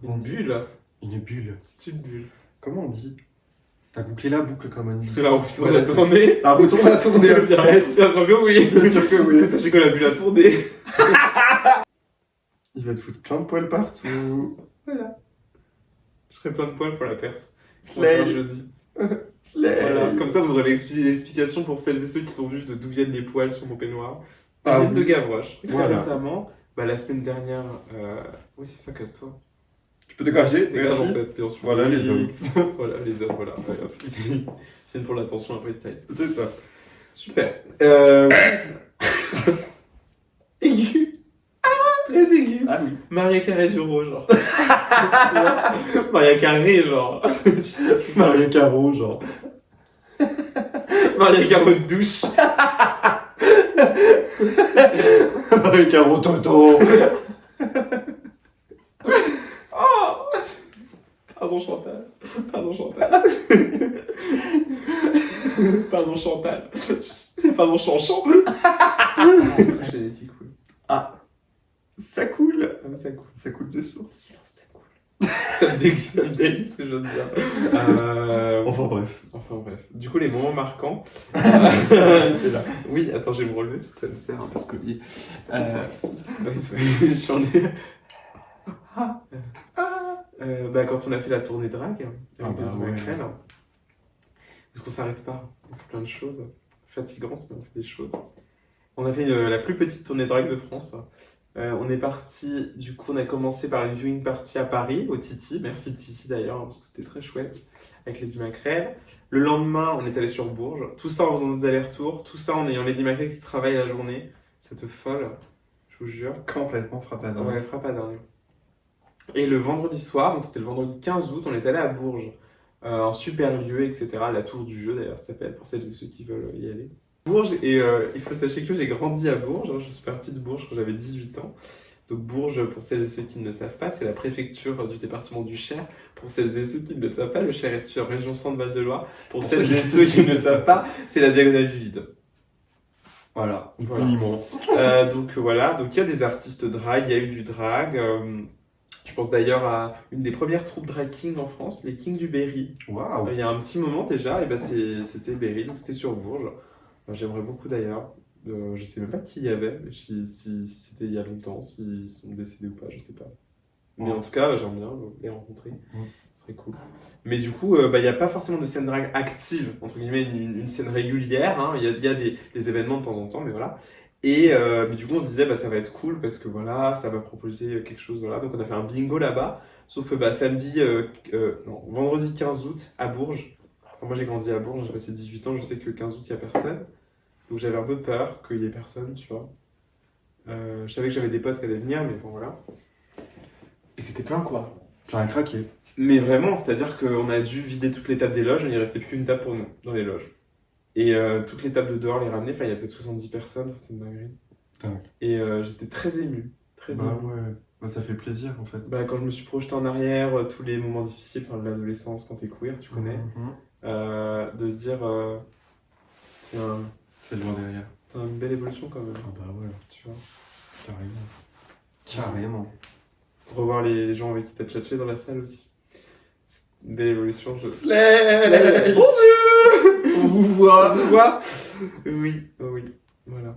Comment on Une dit bulle. Une bulle. C'est une bulle. Comment on dit? T'as bouclé la boucle, comme on dit. La route tourne Voilà, la tournée. La retourne à tourner, en fait. Bien sûr que oui. Bien sûr que oui. Sachez qu'on a vu la tournée. Il va te foutre plein de poils partout. Voilà. Je ferai plein de poils pour la perf. Slay. Enfin, jeudi. Slay. Voilà. Comme ça, vous aurez l'explication pour celles et ceux qui sont venus de d'où viennent les poils sur mon peignoir. Ils Ah viennent de oui. Gavroche. Voilà. Récemment, la semaine dernière. Oui, c'est ça, casse-toi. Tu peux dégager, Dégage, en merci. fait. Bien sûr. Voilà, les hommes. Voilà, les hommes, voilà. Ouais, hop. Ils viennent pour l'attention après style. C'est ça. Super. Aigu. Très aigu. Ah oui. Maria Carré du Roi, genre. Maria Carré, genre. Maria Caro, genre. Maria Carré de douche. Maria Caro Toto. Oh Pardon Chantal. Pardon Chantal. Pardon Chantal. Pardon Chanchon. J'ai les filles cool. Ah. Ça coule. Ah, mais ça coule. Ça coule de source. Silence, ça coule. Ça me dégueule ce que je viens de dire. Enfin bref. Du coup, les moments marquants. C'est là. Oui, attends, je vais me relever parce que ça me sert un peu ce collier. J'en ai. Quand on a fait la tournée drague avec des Macrel, parce qu'on s'arrête pas, on fait plein de choses fatigantes, mais on fait des choses. On a fait la plus petite tournée drague de France. On est parti, du coup, on a commencé par une viewing party à Paris, au Titi. Merci Titi d'ailleurs, parce que c'était très chouette avec Lady Macrel. Le lendemain, on est allé sur Bourges. Tout ça en faisant des allers-retours, tout ça en ayant Lady Macrel qui travaille la journée. Cette folle, je vous jure. Complètement frappadin. Ouais, frappadingue. Et le vendredi soir, donc c'était le vendredi 15 août, on est allé à Bourges, un super lieu, etc. La tour du jeu d'ailleurs, ça s'appelle, pour celles et ceux qui veulent y aller. Bourges, et il faut sachez que j'ai grandi à Bourges, hein, je suis partie de Bourges quand j'avais 18 ans. Donc Bourges, pour celles et ceux qui ne le savent pas, c'est la préfecture du département du Cher. Pour celles et ceux qui ne le savent pas, le Cher est situé en région Centre-Val de Loire. Pour celles et ceux qui ne le savent pas, c'est la diagonale du vide. Voilà, Voilà. uniment. Donc voilà, donc il y a des artistes drag, il y a eu du drag. Je pense d'ailleurs à une des premières troupes drag king en France, les Kings du Berry. Waouh. Il y a un petit moment déjà, et ben c'était Berry, donc c'était sur Bourges. J'aimerais beaucoup d'ailleurs. Je sais même pas qui il y avait, si c'était il y a longtemps, s'ils sont décédés ou pas, je sais pas. Mais en tout cas, j'aimerais bien les rencontrer. Ce serait cool. Mais du coup, il n'y a pas forcément de scène drag active, entre guillemets, une scène régulière. Hein. Il y a des événements de temps en temps, mais voilà. Et mais du coup, on se disait, ça va être cool parce que voilà, ça va proposer quelque chose. Voilà. Donc, on a fait un bingo là-bas. Sauf que vendredi 15 août à Bourges. Enfin, moi, j'ai grandi à Bourges, j'ai passé 18 ans, je sais que 15 août, il n'y a personne. Donc, j'avais un peu peur qu'il n'y ait personne, tu vois. Je savais que j'avais des potes qui allaient venir, mais bon, voilà. Et c'était plein, quoi. Plein à craquer. Mais vraiment, c'est-à-dire qu'on a dû vider toutes les tables des loges, il ne restait plus qu'une table pour nous, dans les loges. Et toutes les tables de dehors, les ramener, il y a peut-être 70 personnes, c'était une dinguerie. Dingue. Et j'étais très ému. Très ému. Ouais. Ça fait plaisir en fait. Quand je me suis projeté en arrière, tous les moments difficiles, de l'adolescence, quand t'es queer, tu connais, de se dire, c'est loin derrière. c'est une belle évolution quand même. Ah bah ouais, Tu vois. Carrément. Revoir les gens avec qui t'as tchatché dans la salle aussi. C'est une belle évolution. Slay. Bonjour. On vous voit. On vous voit. Oui, voilà.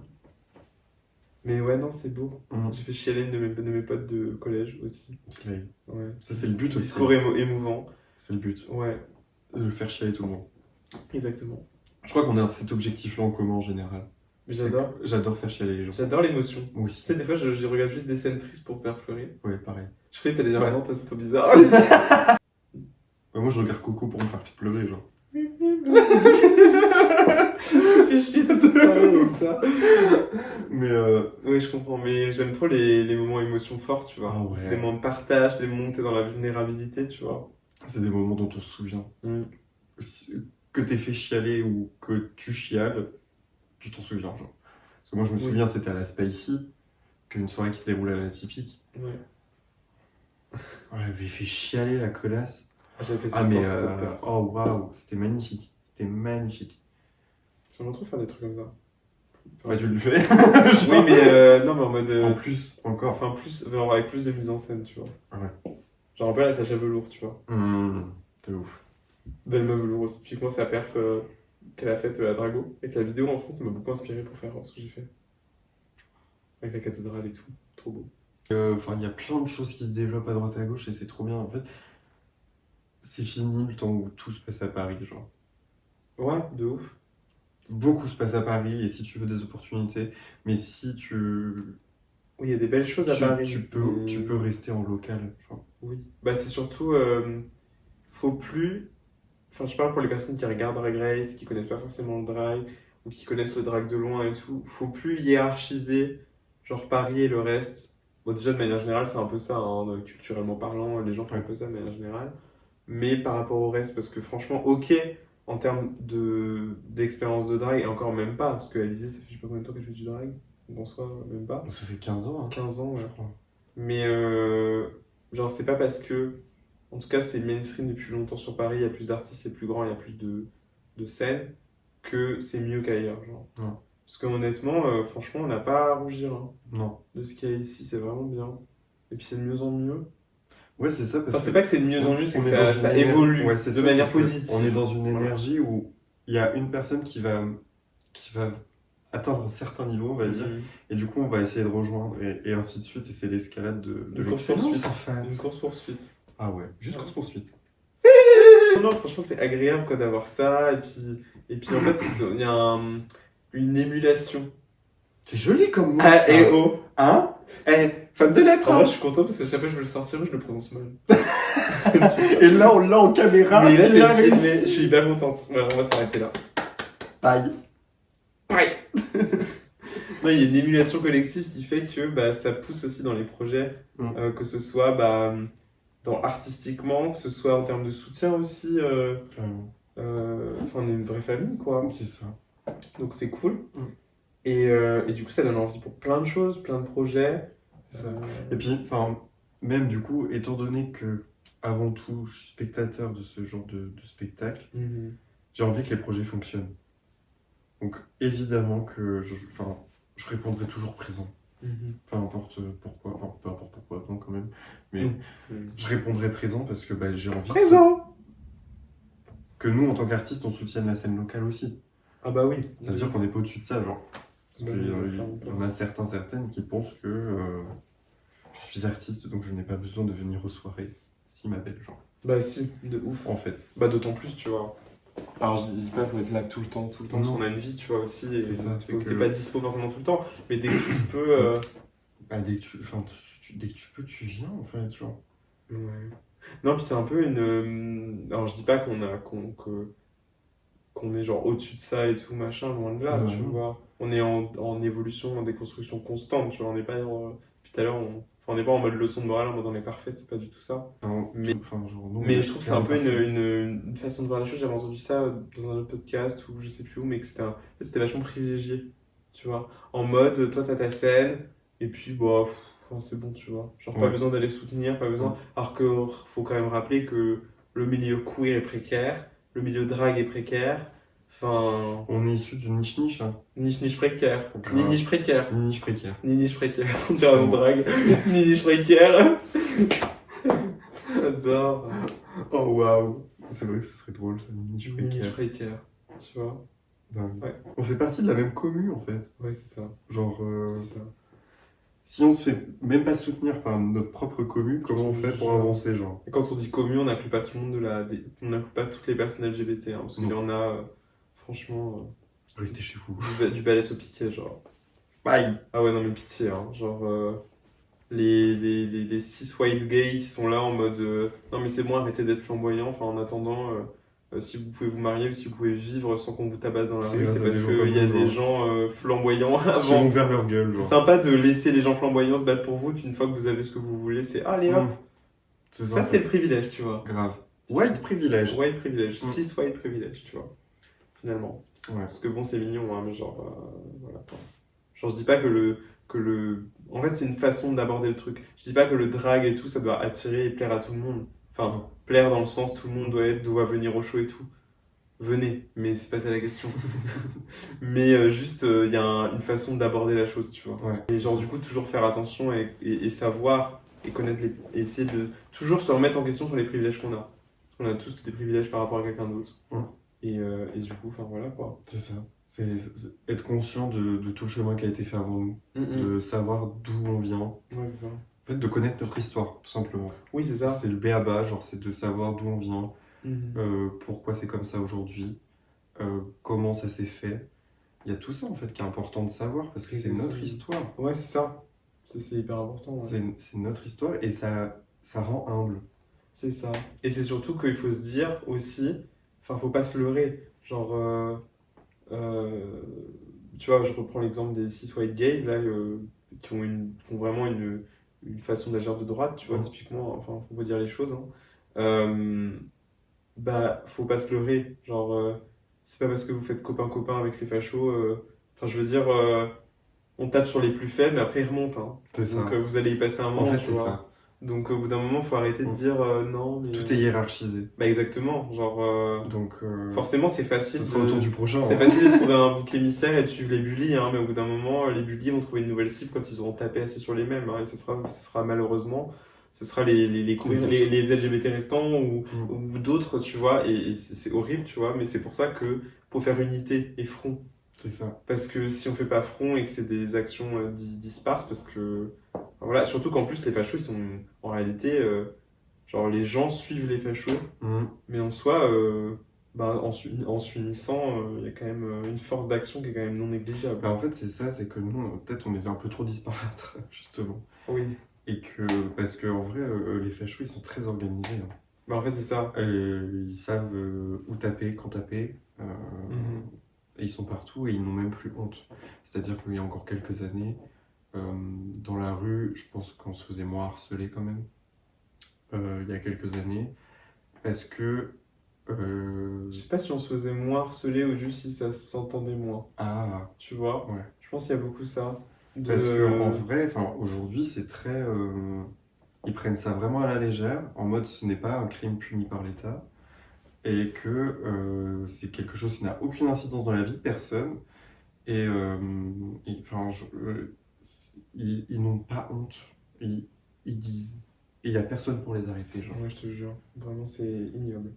Mais ouais, non, c'est beau. J'ai fait chialer une de mes potes de collège aussi. Slay. Ouais. Ça, c'est le but aussi. Discours émouvant. C'est le but. Ouais, De faire chialer tout le monde. exactement. Je crois qu'on a cet objectif-là en commun en général. Mais j'adore. J'adore faire chialer les gens. J'adore l'émotion. Moi Tu aussi. sais, des fois, je regarde juste des scènes tristes pour me faire pleurer. Ouais, pareil. Je croyais que t'allais dire, Ouais. ah non, c'est trop bizarre. Ouais, moi, je regarde Coco pour me faire pleurer, genre. Je fais chier toute cette soirée avec ça. Mais Oui, je comprends, mais j'aime trop les moments émotions forts, tu vois. Ah ouais. C'est des moments de partage, des moments où t'es dans la vulnérabilité, tu vois. c'est des moments dont on se souvient. Que t'aies fait chialer ou que tu chiales, tu t'en souviens, genre. Parce que moi, je me souviens, c'était à la Spicy, qu'une soirée qui se déroulait à la typique. Ouais. On avait fait chialer la colasse. J'avais fait Ah, mais mais oh waouh, c'était magnifique. C'était magnifique. J'aimerais trop faire des trucs comme ça. Bah, tu le fais. Oui, mais non, mais en mode. En plus, encore. Enfin, genre avec plus de mise en scène, tu vois. Ouais. Genre un peu la Sacha Velour, tu vois. C'est ouf. Velma Velour aussi, typiquement sa perf qu'elle a faite à Drago. Avec la vidéo en fond, ça m'a beaucoup inspiré pour faire ce que j'ai fait. Avec la cathédrale et tout. Trop beau. Enfin, il y a plein de choses qui se développent à droite et à gauche et c'est trop bien. En fait, c'est fini le temps où tout se passe à Paris, genre. Ouais, de ouf. Beaucoup se passe à Paris et si tu veux des opportunités, mais si Oui, il y a des belles choses à Paris. tu peux rester en local, genre. Oui. Bah, c'est surtout. Faut plus. Enfin, je parle pour les personnes qui regardent Drag Race, qui connaissent pas forcément le drag, ou qui connaissent le drag de loin et tout. Faut plus hiérarchiser, genre Paris et le reste. Bon, déjà, de manière générale, c'est un peu ça, hein, culturellement parlant, les gens font un peu ça de manière générale. Mais par rapport au reste, parce que franchement, ok, en termes d'expérience de drag, et encore même pas, parce qu'Alizée, ça fait je sais pas combien de temps qu'elle fait du drag, donc en soi, même pas. Ça fait 15 ans, hein. 15 ans, je ouais. crois. Mais genre, c'est pas parce que, en tout cas, c'est mainstream depuis longtemps sur Paris, il y a plus d'artistes, c'est plus grand, il y a plus de scènes, que c'est mieux qu'ailleurs, genre. Non. Parce qu'honnêtement, franchement, on n'a pas à rougir hein, Non. de ce qu'il y a ici, c'est vraiment bien. Et puis c'est de mieux en mieux. Ouais, c'est ça. Parce Enfin, c'est pas que c'est de mieux en mieux, c'est on que est dans ça une évolue ouais, c'est de ça, manière c'est que positive. On est dans une Voilà. énergie où il y a une personne qui va atteindre un certain niveau, on va dire, Mhm. et du coup, on va essayer de rejoindre, et ainsi de suite, et c'est l'escalade de Une l'excellence, course-poursuite. en fait. Une course-poursuite. Ah ouais, juste course-poursuite. Non, franchement, c'est agréable quoi, d'avoir ça. Et puis en fait, il y a une émulation. C'est joli comme mot, Ah, ça. et oh. Hein? Femme de lettres, En hein. vrai, je suis content parce que chaque fois que je veux le sortir, je le prononce mal. Et là, on l'a en caméra. Mais là, tu l'as c'est filmé. réussi. Je suis hyper contente. Voilà, on va s'arrêter là. Bye. Pareil. Non, il y a une émulation collective qui fait que bah, ça pousse aussi dans les projets, que ce soit bah, artistiquement, que ce soit en termes de soutien aussi. Carrément. Enfin, on est une vraie famille, quoi. C'est ça. Donc c'est cool. Et du coup, ça donne envie pour plein de choses, plein de projets. C'est ça. Et puis, enfin, même du coup, étant donné que, avant tout, je suis spectateur de ce genre de spectacle, j'ai envie que les projets fonctionnent. Donc, évidemment que je répondrai toujours présent. Peu importe pourquoi, enfin, peu importe pourquoi, non, quand même. Mais je répondrai présent parce que bah, j'ai envie que nous, en tant qu'artistes, on soutienne la scène locale aussi. Ah bah oui. C'est-à-dire qu'on n'est pas au-dessus de ça, genre. Parce Bah qu'il oui, y en a certaines qui pensent que je suis artiste, donc je n'ai pas besoin de venir aux soirées. Si, ma belle, genre. Bah si, de ouf. En fait. Bah d'autant plus, tu vois. Alors je dis pas qu'il faut être là tout le temps, parce qu'on a une vie, tu vois, aussi, et C'est ça, t'es pas dispo forcément tout le temps, mais dès que tu peux... Bah, dès que tu peux, tu viens, en fait, genre. Ouais. Non, puis c'est un peu une... Alors je dis pas qu'on est genre au-dessus de ça et tout, machin, loin de là, Ouais, tu non. vois. On est en évolution, en déconstruction constante, tu vois, on n'est pas... Puis tout à l'heure, on n'est pas en mode leçon de morale, en mode on est parfait, c'est pas du tout ça. Non, Mais- genre, non, Mais je trouve que c'est un peu parfait. une façon de voir les choses. J'avais entendu ça dans un autre podcast ou je sais plus où, mais que c'était vachement privilégié. Tu vois, en mode, toi t'as ta scène, et puis bah, enfin, c'est bon, tu vois. Genre, pas Ouais. besoin d'aller soutenir, pas besoin. Ouais. Alors que faut quand même rappeler que le milieu queer est précaire, le milieu drag est précaire, enfin, On est issu d'une niche, hein. niche précaire, Grave. ni niche précaire, Une niche précaire. ni niche précaire, on dirait un drag, ni niche précaire. J'adore. Oh waouh! C'est vrai que ce serait drôle, ça, une niche Ni niche précaire. précaire, tu vois. Dingue. Ouais. On fait partie de la même commune, en fait. Ouais, c'est ça. Genre, C'est ça. si on se fait même pas soutenir par notre propre commune, comment on fait pour avancer, genre? Et quand on dit commune, on n'inclut pas tout le monde on n'inclut pas toutes les personnes LGBT, hein, parce qu'il y en a, franchement, Restez chez vous. du balèze au piquet, genre. Bye! Ah ouais, non, mais pitié, hein. Genre, les 6 white gays qui sont là en mode non, mais c'est bon, arrêtez d'être flamboyants, enfin, en attendant, si vous pouvez vous marier ou si vous pouvez vivre sans qu'on vous tabasse dans la C'est rue, grâce c'est à parce des gens qu'il y a comme nous, des gens flamboyants Qui avant. ont ouvert leur gueule, C'est genre. sympa de laisser les gens flamboyants se battre pour vous, et puis une fois que vous avez ce que vous voulez, c'est allez hop. C'est Ça, c'est le privilège, tu vois. grave. White privilège. White privilège, Mm. 6 white privilège, tu vois. Finalement. Ouais. Parce que bon, c'est mignon, hein, mais genre, voilà quoi. Genre, je dis pas que En fait, c'est une façon d'aborder le truc. Je dis pas que le drag et tout, ça doit attirer et plaire à tout le monde. Enfin, Non. plaire dans le sens tout le monde doit venir au show et tout. Venez, mais c'est pas ça la question. Mais juste, il y a une façon d'aborder la chose, tu vois. Ouais. Et genre, du coup, toujours faire attention et savoir et connaître et essayer de toujours se remettre en question sur les privilèges qu'on a. qu'on a tous des privilèges par rapport à quelqu'un d'autre. Ouais. Et du coup, enfin voilà quoi. C'est ça. C'est être conscient de tout le chemin qui a été fait avant nous, de savoir d'où on vient. Ouais, c'est ça. En fait, de connaître notre histoire, tout simplement. Oui, c'est ça. C'est le b.a.-ba, genre c'est de savoir d'où on vient, Mhm. pourquoi c'est comme ça aujourd'hui, comment ça s'est fait. Il y a tout ça en fait qui est important de savoir parce que c'est Exactement. notre histoire. Ouais, c'est ça. C'est hyper important. Ouais. C'est notre histoire et ça rend humble. C'est ça. Et c'est surtout qu'il faut se dire aussi, enfin, faut pas se leurrer. Genre, tu vois, je reprends l'exemple des six white gays, là, qui ont vraiment une façon d'agir de droite, tu vois, Mhm. typiquement, enfin, faut dire les choses, hein. Bah, faut pas se leurrer. Genre, c'est pas parce que vous faites copain-copain avec les fachos, enfin, je veux dire, on tape sur les plus faibles, mais après ils remontent, hein. C'est ça. Donc, vous allez y passer un En moment, fait, tu c'est vois. ça. Donc, au bout d'un moment, faut arrêter de Mm. dire non, mais. Tout est hiérarchisé. Bah, exactement. Genre, Donc, forcément, c'est facile ce sera au tour du prochain. c'est hein. facile de trouver un bouc émissaire et de suivre les bullies, hein, mais au bout d'un moment, les bullies vont trouver une nouvelle cible quand ils auront tapé assez sur les mêmes, hein, et ce sera malheureusement, ce sera les LGBT restants ou d'autres, tu vois, et c'est horrible, tu vois, mais c'est pour ça que faut faire unité et front. C'est ça. Parce que si on fait pas front et que c'est des actions disparses, parce que, enfin, voilà, surtout qu'en plus, les fachos, ils sont, en réalité, genre, les gens suivent les fachos, Mm. mais en soi, bah, en s'unissant, il y a quand même une force d'action qui est quand même non négligeable. Bah, en fait, c'est ça, c'est que nous, peut-être on est un peu trop disparates, justement. Oui, Et que, parce qu'en vrai, les fachos, ils sont très organisés. hein. bah, en fait, c'est ça. Ils savent où taper, quand taper. Mhm. Et ils sont partout et ils n'ont même plus honte. C'est-à-dire qu'il y a encore quelques années, dans la rue, je pense qu'on se faisait moins harceler quand même. Il y a quelques années. Parce que... Je sais pas si on se faisait moins harceler ou juste si ça s'entendait moins, Ah, tu vois. ouais. Je pense qu'il y a beaucoup ça. Parce que en vrai, enfin, aujourd'hui, c'est très... ils prennent ça vraiment à la légère, en mode ce n'est pas un crime puni par l'État, et que c'est quelque chose qui n'a aucune incidence dans la vie de personne. Enfin, ils n'ont pas honte, ils disent. Et il n'y a personne pour les arrêter, genre. Ouais, je te jure, vraiment, c'est ignoble.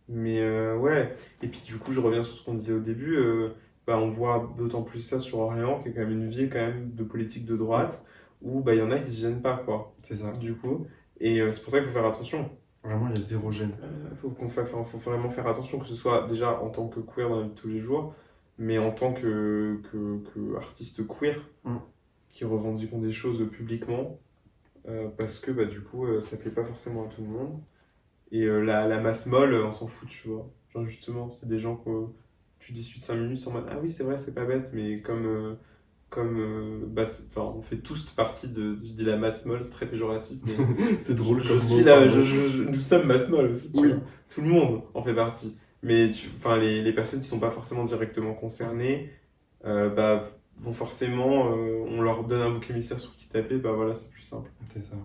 Mais ouais, et puis du coup, je reviens sur ce qu'on disait au début, bah, on voit d'autant plus ça sur Orléans, qui est quand même une ville quand même de politique de droite, où bah, il y en a qui se gênent pas, quoi, C'est ça. du coup. Et c'est pour ça qu'il faut faire attention. Vraiment, il y a zéro gêne. Faut vraiment faire attention, que ce soit déjà en tant que queer dans la vie de tous les jours, mais en tant que artiste queer, Mm. qui revendiquons des choses publiquement, parce que bah, du coup, ça plaît pas forcément à tout le monde. Et la masse molle, on s'en fout, tu vois. Genre justement, c'est des gens que tu discutes 5 minutes en mode ah oui, c'est vrai, c'est pas bête, mais bah, enfin, on fait tous partie je dis la masse molle, c'est très péjoratif, mais C'est drôle je comme suis mot, là, pardon. nous sommes masse molle aussi, tu Oui. vois. Tout le monde en fait partie. Mais enfin, les personnes qui sont pas forcément directement concernées, bah, vont forcément, on leur donne un bouc émissaire sur qui taper, bah voilà, c'est plus simple. C'est ça.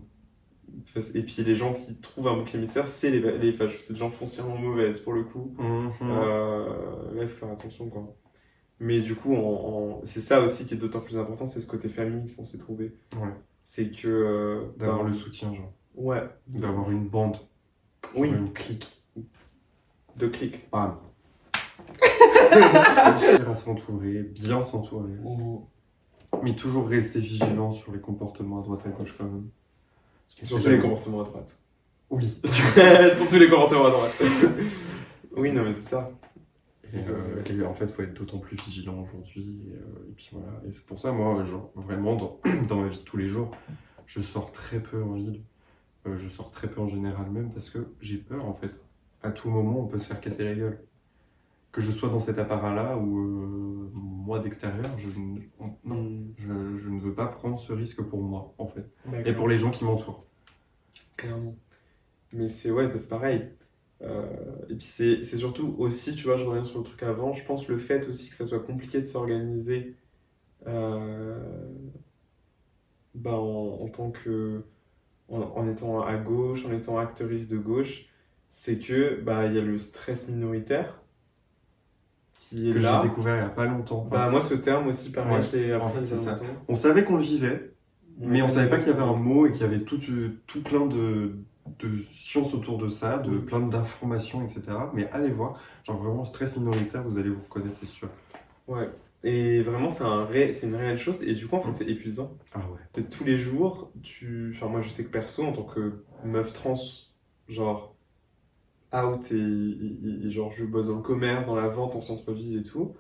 Et puis les gens qui trouvent un bouc émissaire, c'est les fachos, c'est des gens foncièrement mauvaises pour le coup. Mhm. Là, il faut faire attention quoi. Mais du coup, c'est ça aussi qui est d'autant plus important, c'est ce côté famille qu'on s'est trouvé. Ouais. C'est que. D'avoir bah, le soutien, genre. Ouais. D'avoir une bande. Oui. Genre une clique. De clics. Bam. Réussir à s'entourer, bien s'entourer. Mais toujours rester vigilant sur les comportements à droite à gauche quand même. Surtout les comportements à droite. Oui. Surtout les comportements à droite. Oui, non, mais c'est ça. Et en fait, il faut être d'autant plus vigilant aujourd'hui. Et puis voilà. Et c'est pour ça, moi, genre, vraiment, dans ma vie de tous les jours, je sors très peu en ville. Je sors très peu en général même parce que j'ai peur, en fait. À tout moment, on peut se faire casser la gueule. Que je sois dans cet apparat-là ou moi d'extérieur, je ne veux pas prendre ce risque pour moi, en fait. D'accord. Et pour les gens qui m'entourent. Clairement. Mais c'est ouais, bah, c'est pareil. Et puis c'est surtout aussi, tu vois, je reviens sur le truc avant, je pense le fait aussi que ça soit compliqué de s'organiser bah, en tant que en étant à gauche, en étant acteuriste de gauche, c'est que bah il y a le stress minoritaire qui est Que là. j'ai découvert il n'y a pas longtemps. Enfin, Bah moi ce terme aussi pareil, Ouais, je l'ai en appris fait, il y a c'est ça. longtemps. on savait qu'on le vivait, mais on savait pas qu'il y avait un mot et qu'il y avait tout plein de science autour de ça, de plein d'informations, etc. Mais allez voir, genre vraiment stress minoritaire, vous allez vous reconnaître, c'est sûr. Ouais. Et vraiment, c'est une réelle chose. Et du coup, en fait, c'est épuisant. Ah ouais. C'est tous les jours, Enfin, moi, je sais que perso, en tant que meuf trans, genre, out et genre, je bosse dans le commerce, dans la vente, en centre-ville et tout,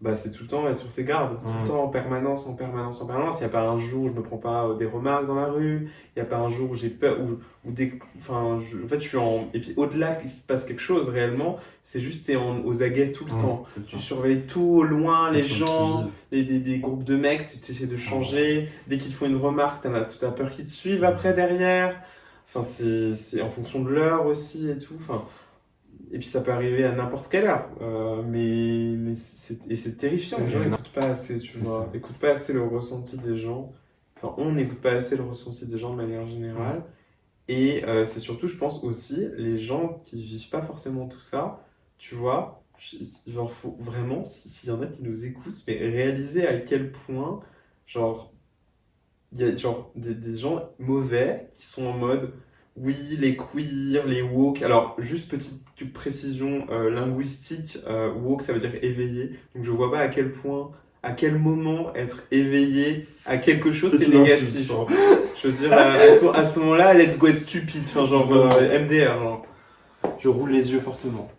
bah, c'est tout le temps être sur ses gardes. Tout le temps, en permanence, en permanence, en permanence. Il n'y a pas un jour où je me prends pas des remarques dans la rue. Il n'y a pas un jour où j'ai peur, ou enfin, en fait, je suis en... Et puis, au-delà qu'il se passe quelque chose, réellement, c'est juste, aux aguets tout le temps. C'est ça. Tu surveilles tout au loin, les T'es sur le gens, des groupes de mecs, tu essaies de changer. Dès qu'ils te font une remarque, t'as peur qu'ils te suivent après, derrière. Enfin, c'est en fonction de l'heure aussi et tout. Enfin, et puis ça peut arriver à n'importe quelle heure. Mais c'est terrifiant. Les gens n'écoutent pas assez, tu vois. Écoutent pas assez le ressenti des gens. Enfin, on n'écoute pas assez le ressenti des gens de manière générale. Et c'est surtout, je pense aussi, les gens qui vivent pas forcément tout ça, tu vois, il leur faut vraiment, s'il y en a qui nous écoutent, mais réaliser à quel point, genre, il y a genre des gens mauvais qui sont en mode, oui, les queers, les woke. Alors, juste petite précision linguistique, woke, ça veut dire éveillé. Donc, je vois pas à quel point, à quel moment être éveillé à quelque chose, c'est négatif. Je veux dire, à ce moment-là, let's go être stupide. Enfin, genre, MDR, genre. Je roule les yeux fortement.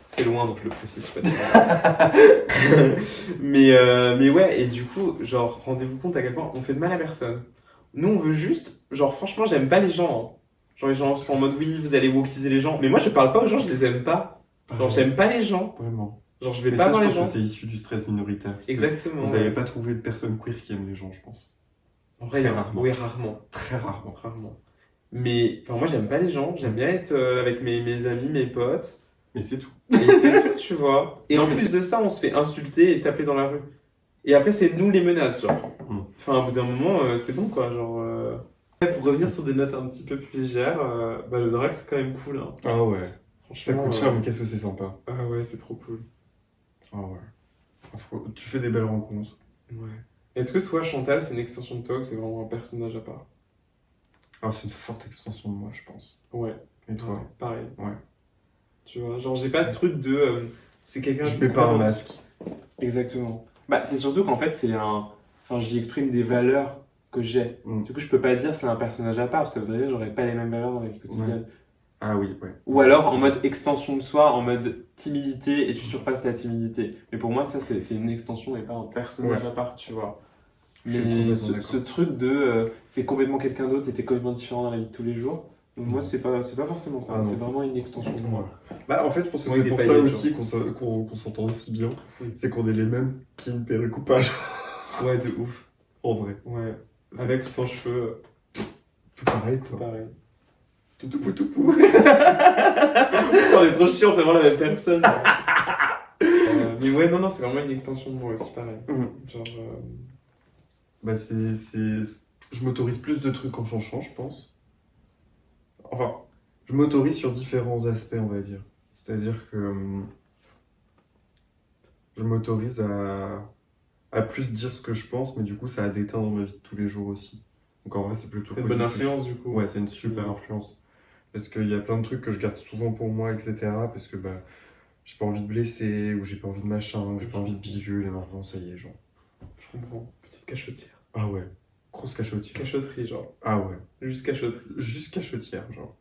C'est loin, donc je le précise, je sais pas si mais ouais, et du coup, genre, rendez-vous compte à quel point on fait de mal à personne. Nous, on veut juste, genre, franchement, j'aime pas les gens. Hein. Genre, les gens sont en mode, oui, vous allez wokiser les gens. Mais moi, je parle pas aux gens, je les aime pas. Genre, j'aime pas les gens. Vraiment. Genre, je vais Mais pas ça, dans je les pense gens. que c'est issu du stress minoritaire. Exactement. Vous n'allez pas trouver de personnes queer qui aiment les gens, je pense. En vrai, Très rarement. Oui, rarement. Très rarement. Rarement. Mais, enfin, moi, j'aime pas les gens. J'aime bien être avec mes amis, mes potes. Mais c'est tout. Et c'est tout, tu vois. Et en plus de ça, on se fait insulter et taper dans la rue. Et après, c'est nous les menaces, genre. Enfin, au bout d'un moment, c'est bon, quoi. Genre. Pour revenir sur des notes un petit peu plus légères, bah, le drag, c'est quand même cool. Hein. Ah ouais. Ça Franchement. coûte cher, mais qu'est-ce que c'est sympa. Ah ouais, c'est trop cool. Ah ouais. Tu fais des belles rencontres. Ouais. Est-ce que toi, Chantal, c'est une extension de toi ou c'est vraiment un personnage à part? Ah, c'est une forte extension de moi, je pense. Ouais. Et toi? Ouais, pareil. Ouais. Tu vois, genre, j'ai pas ce truc de. C'est quelqu'un. Je mets pas un masque. Exactement. Bah, c'est surtout qu'en fait, c'est un. Enfin, j'y exprime des valeurs que j'ai. Du coup, je peux pas dire c'est un personnage à part, parce que ça voudrait dire que j'aurais pas les mêmes valeurs dans la vie quotidienne. Ah oui, ouais. Ou alors en mode extension de soi, en mode timidité, et tu surpasses la timidité. Mais pour moi, ça, c'est une extension et pas un personnage à part, tu vois. Mais ce truc de c'est complètement quelqu'un d'autre et t'es complètement différent dans la vie de tous les jours, moi, c'est pas forcément ça. C'est vraiment une extension de moi. Bah, en fait, je pense que c'est pour ça aussi qu'on s'entend aussi bien. C'est qu'on est les mêmes qui une perruque ou pas. Ouais, de ouf. En vrai. Ouais. Avec ou sans cheveux. Tout pareil, quoi. Tout pareil. Tout pou. Putain, on est trop chiant, t'es vraiment la même personne. Mais ouais, non, c'est vraiment une extension de moi aussi, pareil. Genre. Bah, je m'autorise plus de trucs en changeant, je pense. Enfin, je m'autorise sur différents aspects, on va dire. C'est-à-dire que je m'autorise à plus dire ce que je pense, mais du coup, ça a des teints dans ma vie de tous les jours aussi. Donc en vrai, c'est plutôt positif. C'est une bonne influence, du coup. Ouais, c'est une super influence. Parce qu'il y a plein de trucs que je garde souvent pour moi, etc. Parce que bah, j'ai pas envie de blesser, ou j'ai pas envie de machin, ou j'ai pas envie de bidule, et maintenant, ça y est, genre. Je comprends. Petite cachotière. Ah ouais. Grosse cachotière. Cachoterie, genre. Ah ouais. Juste cachoterie. Juste cachotière, genre.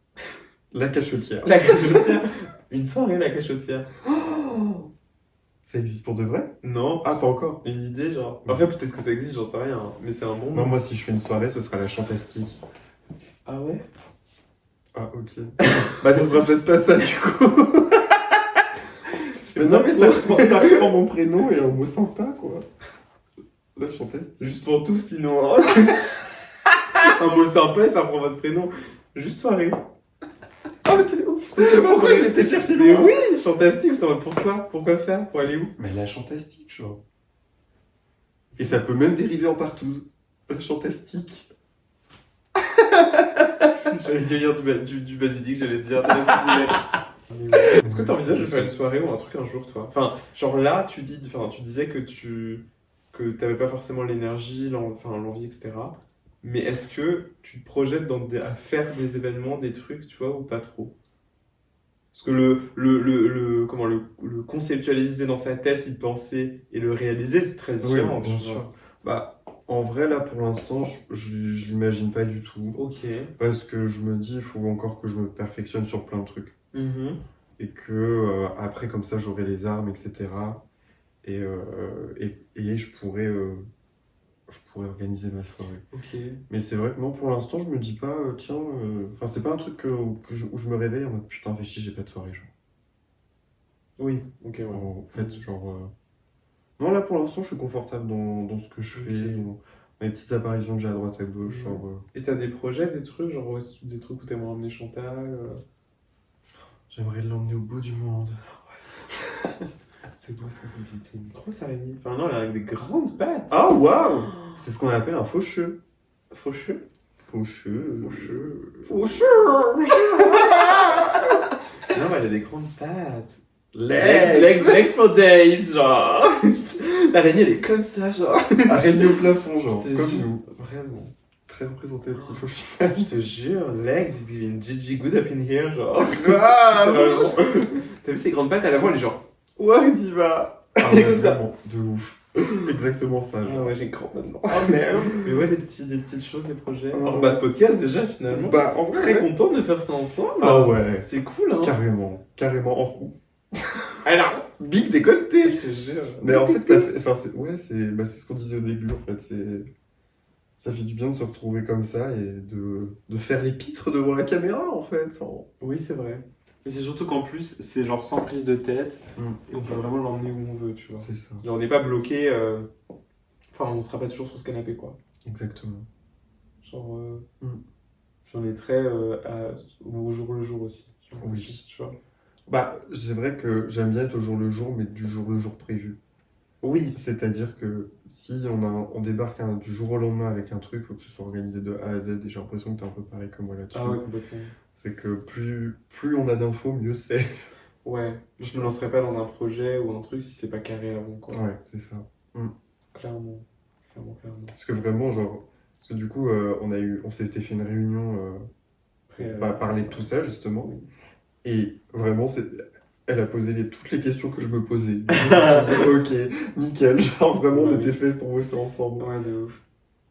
La cachotière. La cachotière. Une soirée, la cachotière. Ça existe pour de vrai? Non. Ah, pas encore. Une idée, genre. Après, peut-être que ça existe, j'en sais rien. Hein. Mais c'est un bon. Non, moi, si je fais une soirée, ce sera la chantastique. Ah ouais? Ah, ok. Bah, ce sera peut-être pas ça, du coup. Mais non, mais ça reprend mon prénom et un mot sympa, quoi. La chantastique. Juste pour tout, sinon. Hein. Un mot sympa et ça prend votre prénom. Juste soirée. Oh, t'es ouf. Pourquoi j'ai été chercher Mais oui, chantastique, je pourquoi? Pourquoi faire? Pour aller où? Mais la chantastique, genre. Et ça peut même dériver en partouze. La chantastique. J'allais cueillir du basilic, j'allais dire de la ciboulette. Est-ce que t'envisages de faire une soirée ou un truc un jour, toi? Enfin, genre là, tu disais que t'avais pas forcément l'énergie, l'envie, etc. Mais est-ce que tu te projettes à faire des événements, des trucs, tu vois, ou pas trop? Parce que le conceptualiser dans sa tête, y penser et le réaliser, c'est très différent, bien tu vois. sûr. Bah, en vrai, là, pour l'instant, je l'imagine pas du tout. Ok. Parce que je me dis, il faut encore que je me perfectionne sur plein de trucs. Mhm. Et que après, comme ça, j'aurai les armes, etc. Et je pourrais organiser ma soirée. Ok. Mais c'est vrai que non, pour l'instant, je me dis pas, tiens, enfin, c'est pas un truc où je me réveille en mode putain, fais chier, j'ai pas de soirée, genre. Oui, ok, ouais. En fait, genre. Non, là, pour l'instant, je suis confortable dans ce que je Ok. fais, dans mes petites apparitions que j'ai à droite à gauche, Mhm. genre. Et t'as des projets, des trucs, genre des trucs où t'aimerais emmener Chantal J'aimerais l'emmener au bout du monde. C'est beau ce que vous dites, c'est une grosse araignée. Enfin non, elle a avec des grandes pattes. Ah, waouh! C'est ce qu'on appelle un faucheux. Faucheux. Faucheux. Faucheux. Non, mais elle a des grandes pattes. Legs for days, genre. L'araignée, elle est comme ça, genre. Araignée au plafond, genre, Je te comme jure. nous. Vraiment. Très représentatif au final. Je te jure, legs, it's giving Gigi good up in here, genre. Ah, Littéralement. T'as vu ses grandes pattes à l'avant, elle est genre. ouais, diva. Ah, Elle est ouais, comme ça. vraiment, de ouf. Exactement ça, Ah genre. ouais, j'ai grand maintenant. Oh merde. Mais ouais, des petites choses, des projets. Oh. Alors, bah, ce podcast, déjà, finalement. Bah, en vrai, Très ouais. content de faire ça ensemble. Ah ouais, C'est cool, hein. carrément. Alors, Big décolleté. je te jure. Mais en fait, ça fait. Enfin, c'est ce qu'on disait au début, en fait. Ça fait du bien de se retrouver comme ça et de faire les pitres devant la caméra, en fait. Oui, c'est vrai. Mais c'est surtout qu'en plus, c'est genre sans prise de tête. Et on peut vraiment l'emmener où on veut, tu vois. C'est ça. Genre, on n'est pas bloqué. Enfin, on ne sera pas toujours sur ce canapé, quoi. Exactement. Genre, Mm. puis on est très au jour le jour aussi. J'ai l'impression, Oui. tu vois. Bah, c'est vrai que j'aime bien être au jour le jour, mais du jour le jour prévu. Oui. C'est-à-dire que si on débarque du jour au lendemain avec un truc, il faut que ce soit organisé de A à Z, et j'ai l'impression que t'es un peu pareil que moi là-dessus. Ah ouais, complètement. C'est que plus on a d'infos, mieux c'est. Ouais, je me lancerai pas dans un projet ou un truc si c'est pas carré avant, quoi. Ouais, c'est ça. Clairement. Clairement. Parce que vraiment, genre. Parce que du coup, on s'était fait une réunion Après, pour parler de tout ça, justement. oui. Et vraiment, elle a posé toutes les questions que je me posais. Du coup, je me suis dit, ok, nickel. Genre, vraiment, on Ouais, était oui. fait pour bosser ensemble. Ouais, de ouf.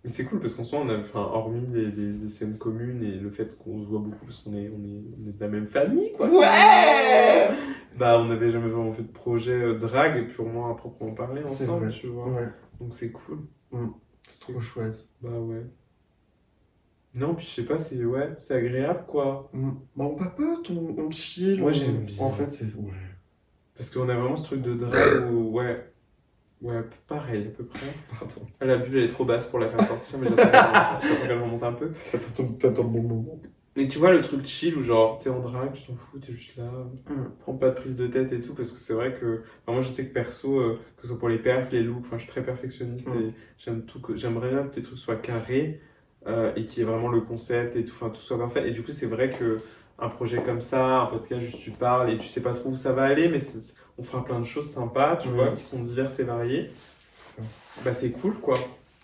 Mais c'est cool parce qu'en soi, hormis des scènes communes et le fait qu'on se voit beaucoup parce qu'on est de la même famille, quoi. Ouais! Bah, on n'avait jamais vraiment fait de projet drague purement à proprement parler C'est ensemble, vrai. tu vois. Ouais, Donc c'est cool. c'est trop chouette. Bah ouais. Non, puis je sais pas, c'est agréable, quoi. Bah, on papote, on chill. Moi, j'aime bien. En fait, c'est. Ouais. Parce qu'on a vraiment ce truc de drague où, ouais, pareil, à peu près. Pardon. La bulle, elle est trop basse pour la faire sortir, mais j'attends qu'elle remonte un peu. T'attends le bon moment. Mais tu vois, le truc chill où genre t'es en drague, tu t'en fous, t'es juste là, prends pas de prise de tête et tout, parce que c'est vrai que enfin, moi je sais que perso, que ce soit pour les perfs, les looks, enfin je suis très perfectionniste et j'aimerais bien que les trucs soient carrés et qu'il y ait vraiment le concept et tout, enfin tout soit parfait. Et du coup, c'est vrai que un projet comme ça, un podcast, juste tu parles et tu sais pas trop où ça va aller, mais on fera plein de choses sympas, tu vois, qui sont diverses et variées. C'est ça. Bah c'est cool quoi.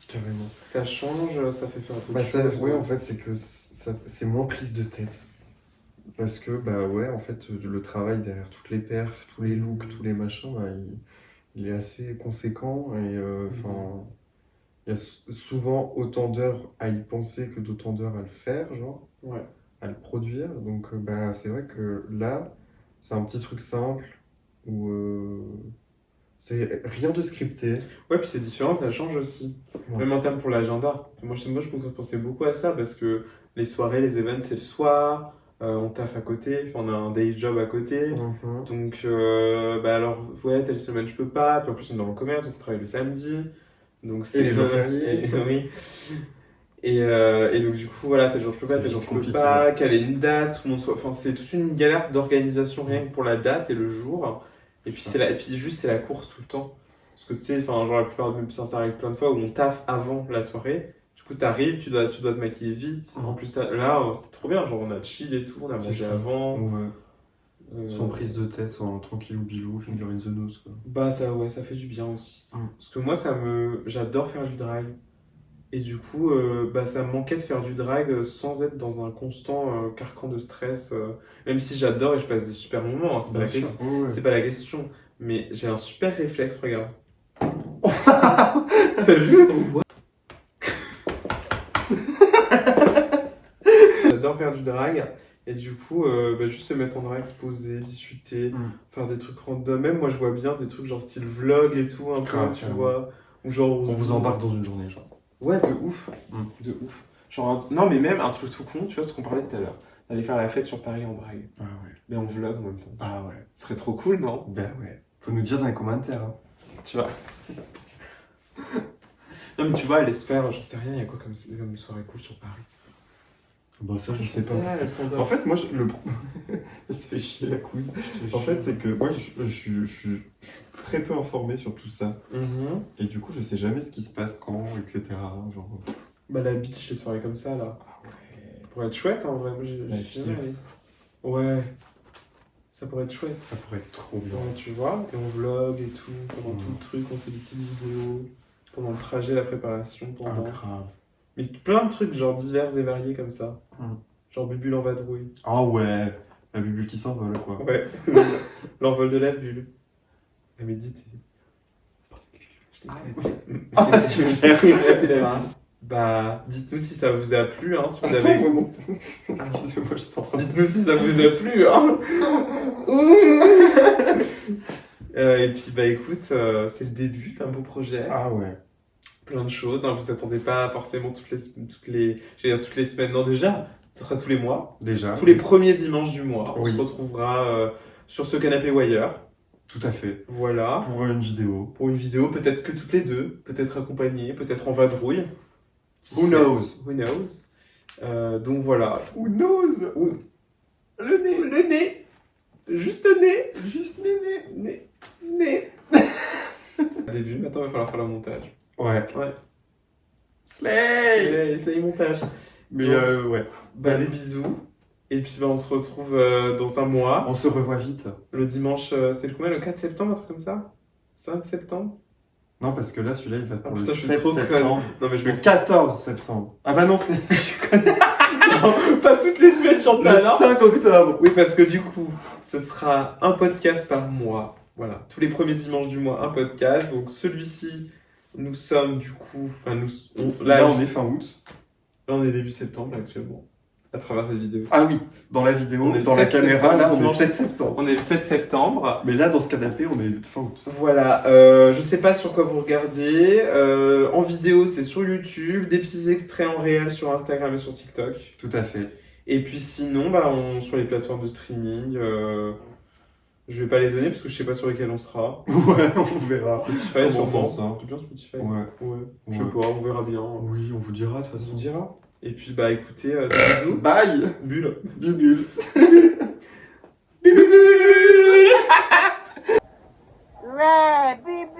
Carrément. Ça change, ça fait faire un truc. Bah ça, ouais, en fait, c'est que c'est moins prise de tête. Parce que, bah ouais, en fait, le travail derrière toutes les perfs, tous les looks, tous les machins, bah, il est assez conséquent. Et enfin, il y a souvent autant d'heures à y penser que d'autant d'heures à le faire, genre, Ouais. à le produire. Donc, bah, c'est vrai que là, c'est un petit truc simple où c'est rien de scripté. Ouais, puis c'est différent, ça change aussi. Ouais. Même en termes pour l'agenda. Moi, je pensais beaucoup à ça parce que les soirées, les events, c'est le soir, on taffe à côté, enfin, on a un day job à côté. Mhm. Donc, bah alors, ouais, telle semaine, je peux pas. Puis en plus, on est dans le commerce, donc on travaille le samedi. Donc, c'est les jours fériés. Oui. Et donc, du coup, voilà, tel jour, je peux pas, C'est tel jour, je peux compliqué. pas. Caler une date, tout le monde soit. Enfin, c'est toute une galère d'organisation rien que pour la date et le jour. Et puis, et puis juste, c'est la course tout le temps. Parce que tu sais, enfin, genre, la plupart, même ça arrive plein de fois où on taffe avant la soirée. Du coup, t'arrives, tu dois te maquiller vite. En plus, là, c'était trop bien. Genre, on a chill et tout, on a C'est mangé ça. avant. Ouais. Sans prise de tête, en tranquillou bilou, finger in the nose, quoi. Bah, ça fait du bien aussi. Parce que moi, j'adore faire du drag. Et du coup, ça me manquait de faire du drag sans être dans un constant carcan de stress. Même si j'adore et je passe des super moments, hein, c'est pas, Bien sûr. Ouais. c'est pas la question. Mais j'ai un super réflexe, regarde. T'as vu? J'adore faire du drag. Et du coup, juste se mettre en drag, se poser, discuter, faire des trucs random. Même moi, je vois bien des trucs genre style vlog et tout, un peu, Grave, tu carrément. vois. Ou genre, On vous embarque dans une journée, genre. Ouais, de ouf. De ouf. Genre, non, mais même un truc tout con, tu vois ce qu'on parlait tout à l'heure. D'aller faire la fête sur Paris en drag. Ah ouais. Mais en vlog en même temps. Ah ouais. Ce serait trop cool, non? Ben ouais. Faut nous dire dans les commentaires. Hein. Tu vois. Non, mais tu vois, aller se faire, j'en sais rien, il y a quoi comme soirée cool sur Paris? Bah ça, je sais pas. Elles sont En fait, moi, elle se fait chier, la couse. En fait, c'est que moi, je suis très peu informé sur tout ça. Et du coup, je sais jamais ce qui se passe quand, etc. Genre... Bah, la beach, les soirées comme ça, là. Ah ouais. Ça pourrait être chouette, en vrai. Moi, La j'ai fierce. Ouais. Ça pourrait être chouette. Ça pourrait être trop bien. Ouais, tu vois, et on vlog et tout, pendant tout le truc, on fait des petites vidéos, pendant le trajet, la préparation, Ah, pendant... grave. Mais plein de trucs, genre divers et variés comme ça. Genre Bubule en vadrouille. Ah ouais. La bubule qui s'envole, quoi. Ouais. L'envol de la bulle. La méditer. Je l'ai arrêté. Ah, super. Bah, dites-nous si ça vous a plu, hein, si vous Attends, avez... vraiment. Excusez-moi, j'étais en train de... Dites-nous si ça vous a plu, hein. Et puis, bah écoute, c'est le début d'un beau projet. Ah ouais. Plein de choses, hein, vous attendez pas forcément toutes les semaines, non déjà, ça sera tous les mois. Déjà. Tous les premiers dimanches du mois, on Oui. se retrouvera sur ce canapé ou ailleurs. Tout à fait. Voilà. Pour une vidéo. Pour une vidéo, peut-être que toutes les deux, peut-être accompagnées, peut-être en vadrouille. Who knows? Who knows? Donc voilà. Who knows? Le nez. Le nez. Juste le nez. Juste nez. Nez. Début, maintenant il va falloir faire le montage. Ouais. Ouais. Slay. Slay montage. Mais Donc, ouais. Bah des bisous. Et puis bah, on se retrouve dans un mois. On se revoit vite. Le dimanche, c'est le combien? Le 4 septembre, un truc comme ça? 5 septembre? Non, parce que là, celui-là, il va pour le putain, je suis 7 trop septembre. Non mais je Le pense 14 septembre. Ah bah non, c'est pas toutes les semaines, le Chantal, hein. 5 octobre. Oui, parce que du coup, ce sera un podcast par mois. Voilà, tous les premiers dimanches du mois, un podcast. Donc celui-ci, nous sommes du coup... Enfin, Là, on est fin août. là, on est début septembre, là, actuellement, à travers cette vidéo. Ah oui, dans la vidéo, On est dans la 7 caméra, septembre, là, on est dimanche. 7 septembre. On est le 7 septembre. Mais là, dans ce canapé, on est fin août. Voilà, je sais pas sur quoi vous regardez. En vidéo, c'est sur YouTube. Des petits extraits en réel sur Instagram et sur TikTok. Tout à fait. Et puis sinon, bah, sur les plateformes de streaming... Je vais pas les donner parce que je sais pas sur lesquelles on sera. Ouais, on verra. Spotify, Comment sûrement. ça sort. C'est bien Spotify. Ouais. Je sais pas, on verra bien. Oui, on vous dira de toute On façon. vous dira. Et puis bah écoutez, des bisous. Bye. Bulle. Bubule. Ouais, bébé.